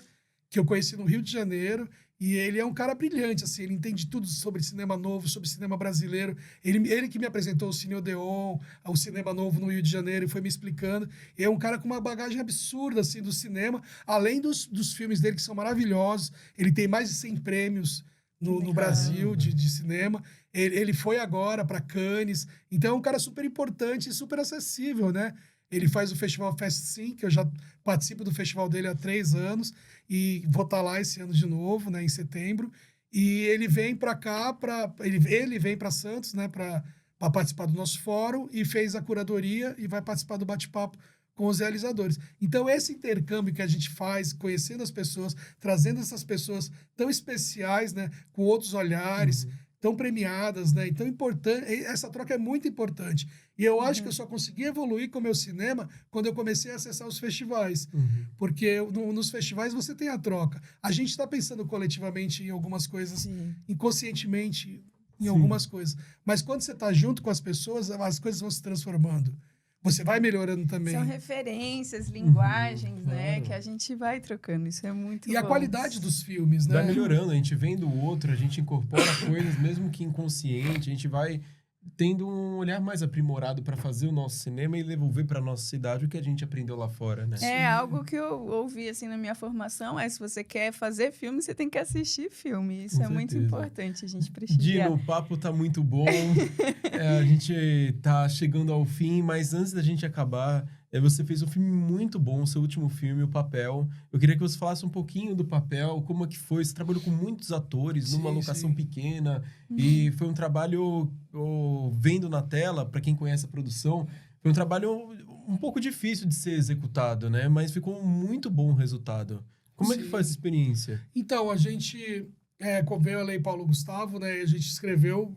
que eu conheci no Rio de Janeiro, e ele é um cara brilhante, assim, ele entende tudo sobre cinema novo, sobre cinema brasileiro. Ele que me apresentou o Cine Odeon, o cinema novo no Rio de Janeiro, e foi me explicando. E é um cara com uma bagagem absurda, assim, do cinema, além dos filmes dele, que são maravilhosos. Ele tem mais de 100 prêmios no Brasil de cinema. Ele foi agora para Cannes. Então é um cara super importante e super acessível, né? Ele faz o Festival Fast Sim, que eu já participo do festival dele há 3 anos e vou estar lá esse ano de novo, né, em setembro. E ele vem para cá, ele vem para Santos, né, para participar do nosso fórum e fez a curadoria e vai participar do bate-papo com os realizadores. Então, esse intercâmbio que a gente faz, conhecendo as pessoas, trazendo essas pessoas tão especiais, né, com outros olhares, tão premiadas, né? Então, importante, essa troca é muito importante. E eu acho que eu só consegui evoluir com o meu cinema quando eu comecei a acessar os festivais. Porque nos festivais você tem a troca. A gente está pensando coletivamente em algumas coisas, inconscientemente em algumas coisas. Mas quando você está junto com as pessoas, as coisas vão se transformando. Você vai melhorando também. São referências, linguagens, né? Que a gente vai trocando. Isso é muito bom. E a qualidade dos filmes, né? Vai melhorando, a gente vem do outro, a gente incorpora coisas, mesmo que inconsciente, a gente vai tendo um olhar mais aprimorado para fazer o nosso cinema e devolver para nossa cidade o que a gente aprendeu lá fora, né? É algo que eu ouvi assim na minha formação, se você quer fazer filme, você tem que assistir filme. Isso Com é muito certeza. importante, a gente prestigiar. Dino, o papo tá muito bom, a gente tá chegando ao fim, mas antes da gente acabar, você fez um filme muito bom, seu último filme, O Papel. Eu queria que você falasse um pouquinho do Papel, como é que foi? Você trabalhou com muitos atores, numa locação pequena, e foi um trabalho, vendo na tela, para quem conhece a produção, foi um trabalho um pouco difícil de ser executado, né? Mas ficou muito bom o resultado. Como é que foi essa experiência? Então, a gente veio a Lei Paulo Gustavo, né? E a gente escreveu,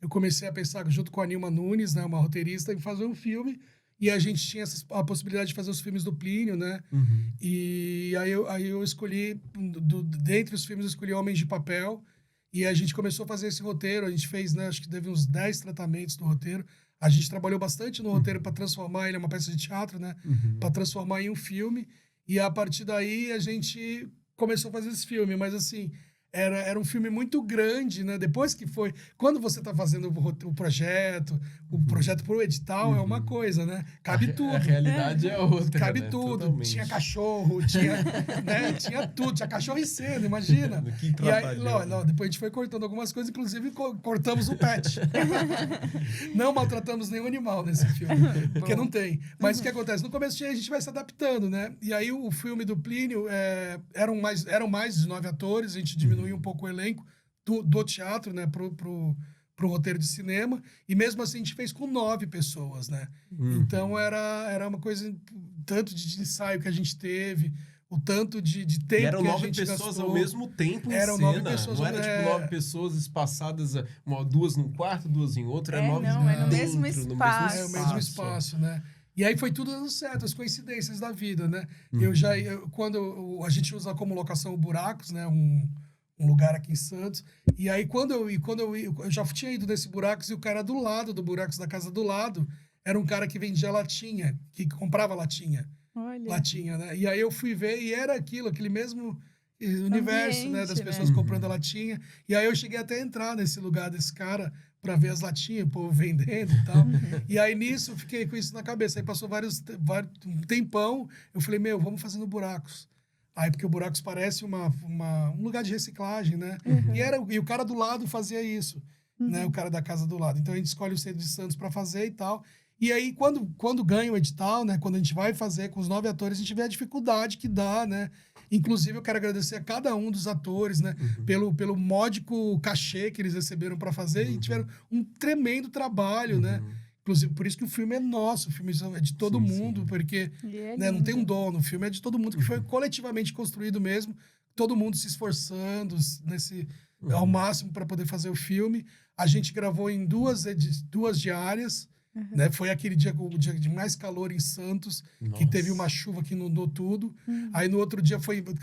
eu comecei a pensar junto com a Nilma Nunes, né, uma roteirista, em fazer um filme. E a gente tinha a possibilidade de fazer os filmes do Plínio, né? E aí eu escolhi, dentre os filmes, eu escolhi Homens de Papel. E a gente começou a fazer esse roteiro. A gente fez, né? Acho que teve uns 10 tratamentos no roteiro. A gente trabalhou bastante no roteiro para transformar ele, é uma peça de teatro, né? Para transformar em um filme. E a partir daí a gente começou a fazer esse filme. Mas assim, era um filme muito grande, né? Depois que foi... Quando você está fazendo o projeto pro edital é uma coisa, né? Cabe tudo. A realidade é outra, Cabe né? tudo. Totalmente. Tinha cachorro, né? Tinha tudo. Tinha cachorro em cena, imagina. Que E aí, trabalho. depois a gente foi cortando algumas coisas, inclusive cortamos o pet. Não maltratamos nenhum animal nesse filme, porque não tem. Mas o que acontece? No começo a gente vai se adaptando, né? E aí o filme do Plínio eram mais de 9 atores, a gente diminuiu um pouco o elenco do teatro, né, pro roteiro de cinema, e mesmo assim a gente fez com 9 pessoas, né? Então era uma coisa, tanto de ensaio que a gente teve, o tanto de tempo e eram que a 9 gente pessoas gastou. ao mesmo tempo em Eram cena. 9 pessoas, não era tipo 9 pessoas espaçadas, 2 num quarto, 2 em outro, era 9 não, é no dentro, mesmo espaço. É o mesmo espaço, né? E aí foi tudo dando certo, as coincidências da vida, né? Quando a gente usa como locação o Buracos, né? Um lugar aqui em Santos. E aí, quando eu já tinha ido nesse Buracos e o cara do lado do Buracos, da casa do lado, era um cara que vendia latinha, que comprava latinha. Olha. Latinha, né? E aí eu fui ver e era aquele mesmo universo, Ambiente, né? Das pessoas comprando a latinha. E aí eu cheguei até a entrar nesse lugar desse cara para ver as latinhas, o povo vendendo e tal. E aí nisso eu fiquei com isso na cabeça. Aí passou um tempão, eu falei, vamos fazendo Buracos. Aí, porque o Buracos parece um lugar de reciclagem, né? E o cara do lado fazia isso, né? O cara da casa do lado. Então, a gente escolhe o Centro de Santos para fazer e tal. E aí, quando ganha o edital, né? Quando a gente vai fazer com os 9 atores, a gente vê a dificuldade que dá, né? Inclusive, eu quero agradecer a cada um dos atores, né? Pelo módico cachê que eles receberam para fazer. E tiveram um tremendo trabalho, né? Inclusive, por isso que o filme é nosso, o filme é de todo mundo, porque não tem um dono, o filme é de todo mundo, que foi coletivamente construído mesmo, todo mundo se esforçando ao máximo para poder fazer o filme. A gente gravou em duas diárias, né? Foi aquele dia, o dia de mais calor em Santos, que teve uma chuva que inundou tudo. Aí no outro dia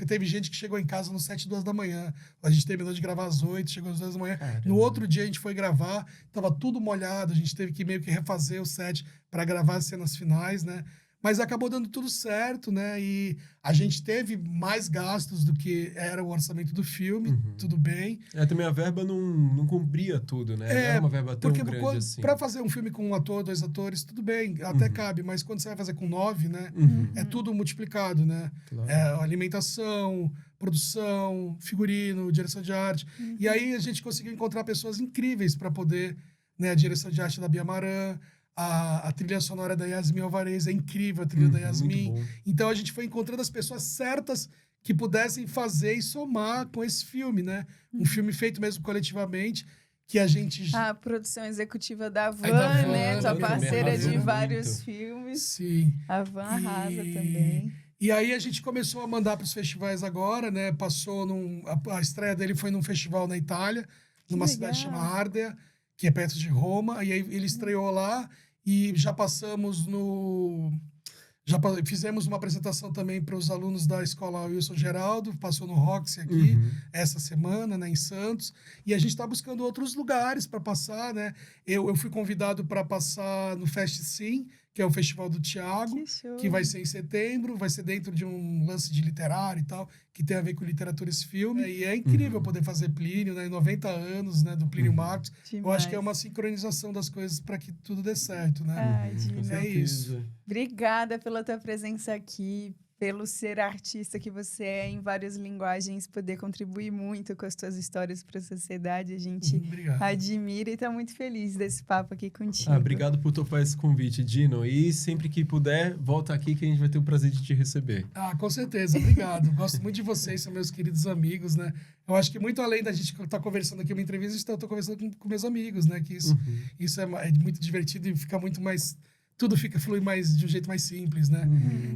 teve gente que chegou em casa às 7h, 2h. A gente terminou de gravar às 8h, chegou às 2h. No outro dia a gente foi gravar, tava tudo molhado, a gente teve que meio que refazer o set para gravar as cenas finais, né? mas acabou dando tudo certo, né? E a gente teve mais gastos do que era o orçamento do filme, tudo bem. Também a verba não cumpria tudo, né? Não era uma verba tão grande assim. Pra fazer um filme com um ator, 2 atores, tudo bem, até cabe, mas quando você vai fazer com 9, né? É tudo multiplicado, né? Claro. Alimentação, produção, figurino, direção de arte. E aí a gente conseguiu encontrar pessoas incríveis para poder, né? A direção de arte da Bia Maran, a trilha sonora da Yasmin Alvarez, é incrível a trilha da Yasmin. Então a gente foi encontrando as pessoas certas que pudessem fazer e somar com esse filme, né? Um filme feito mesmo coletivamente, que a gente... A produção executiva da Van, Van, né? Tua parceira de muito. vários filmes. Sim. A Van arrasa também. E aí a gente começou a mandar para os festivais agora, né? Passou a estreia dele foi num festival na Itália, numa cidade chamada Ardea, que é perto de Roma. E aí ele estreou lá e já passamos fizemos uma apresentação também para os alunos da escola Wilson Geraldo, passou no Roxy aqui essa semana, né, em Santos. E a gente está buscando outros lugares para passar, né? Eu fui convidado para passar no Fest Sim, que é o Festival do Tiago, que vai ser em setembro, vai ser dentro de um lance de literário e tal, que tem a ver com literatura esse filme. E é incrível poder fazer Plínio, né? 90 anos, né, do Plínio Marcos. Eu acho que é uma sincronização das coisas para que tudo dê certo, né? Ai, Dino. É isso. Obrigada pela tua presença aqui, pelo ser artista que você é em várias linguagens, poder contribuir muito com as tuas histórias para a sociedade. A gente admira e está muito feliz desse papo aqui contigo. Obrigado por topar esse convite, Dino. E sempre que puder, volta aqui que a gente vai ter o prazer de te receber. Com certeza. Obrigado. Gosto muito de vocês, são meus queridos amigos, né? Eu acho que muito além da gente estar conversando aqui uma entrevista, eu estou conversando com meus amigos, né? Que isso é muito divertido e fica muito mais... Tudo flui mais de um jeito mais simples, né?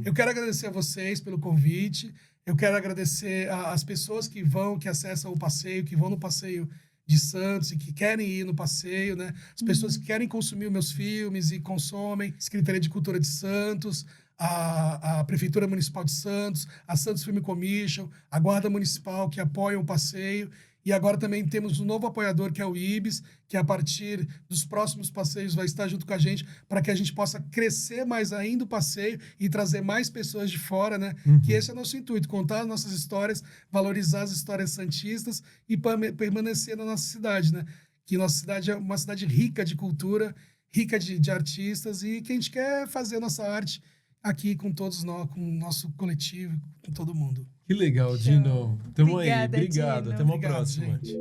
Eu quero agradecer a vocês pelo convite. Eu quero agradecer as pessoas que acessam o passeio, que vão no passeio de Santos e que querem ir no passeio, né? As pessoas que querem consumir os meus filmes e consomem. Secretaria de Cultura de Santos, a Prefeitura Municipal de Santos, a Santos Film Commission, a Guarda Municipal que apoiam o passeio. E agora também temos um novo apoiador, que é o IBS, que a partir dos próximos passeios vai estar junto com a gente para que a gente possa crescer mais ainda o passeio e trazer mais pessoas de fora, né? Que esse é o nosso intuito, contar as nossas histórias, valorizar as histórias santistas e permanecer na nossa cidade, né? Que nossa cidade é uma cidade rica de cultura, rica de artistas e que a gente quer fazer a nossa arte aqui com todos nós, com o nosso coletivo, com todo mundo. Que legal, Dino. Tamo Obrigada, aí. Obrigado. Dino. Até uma Obrigado, próxima. gente.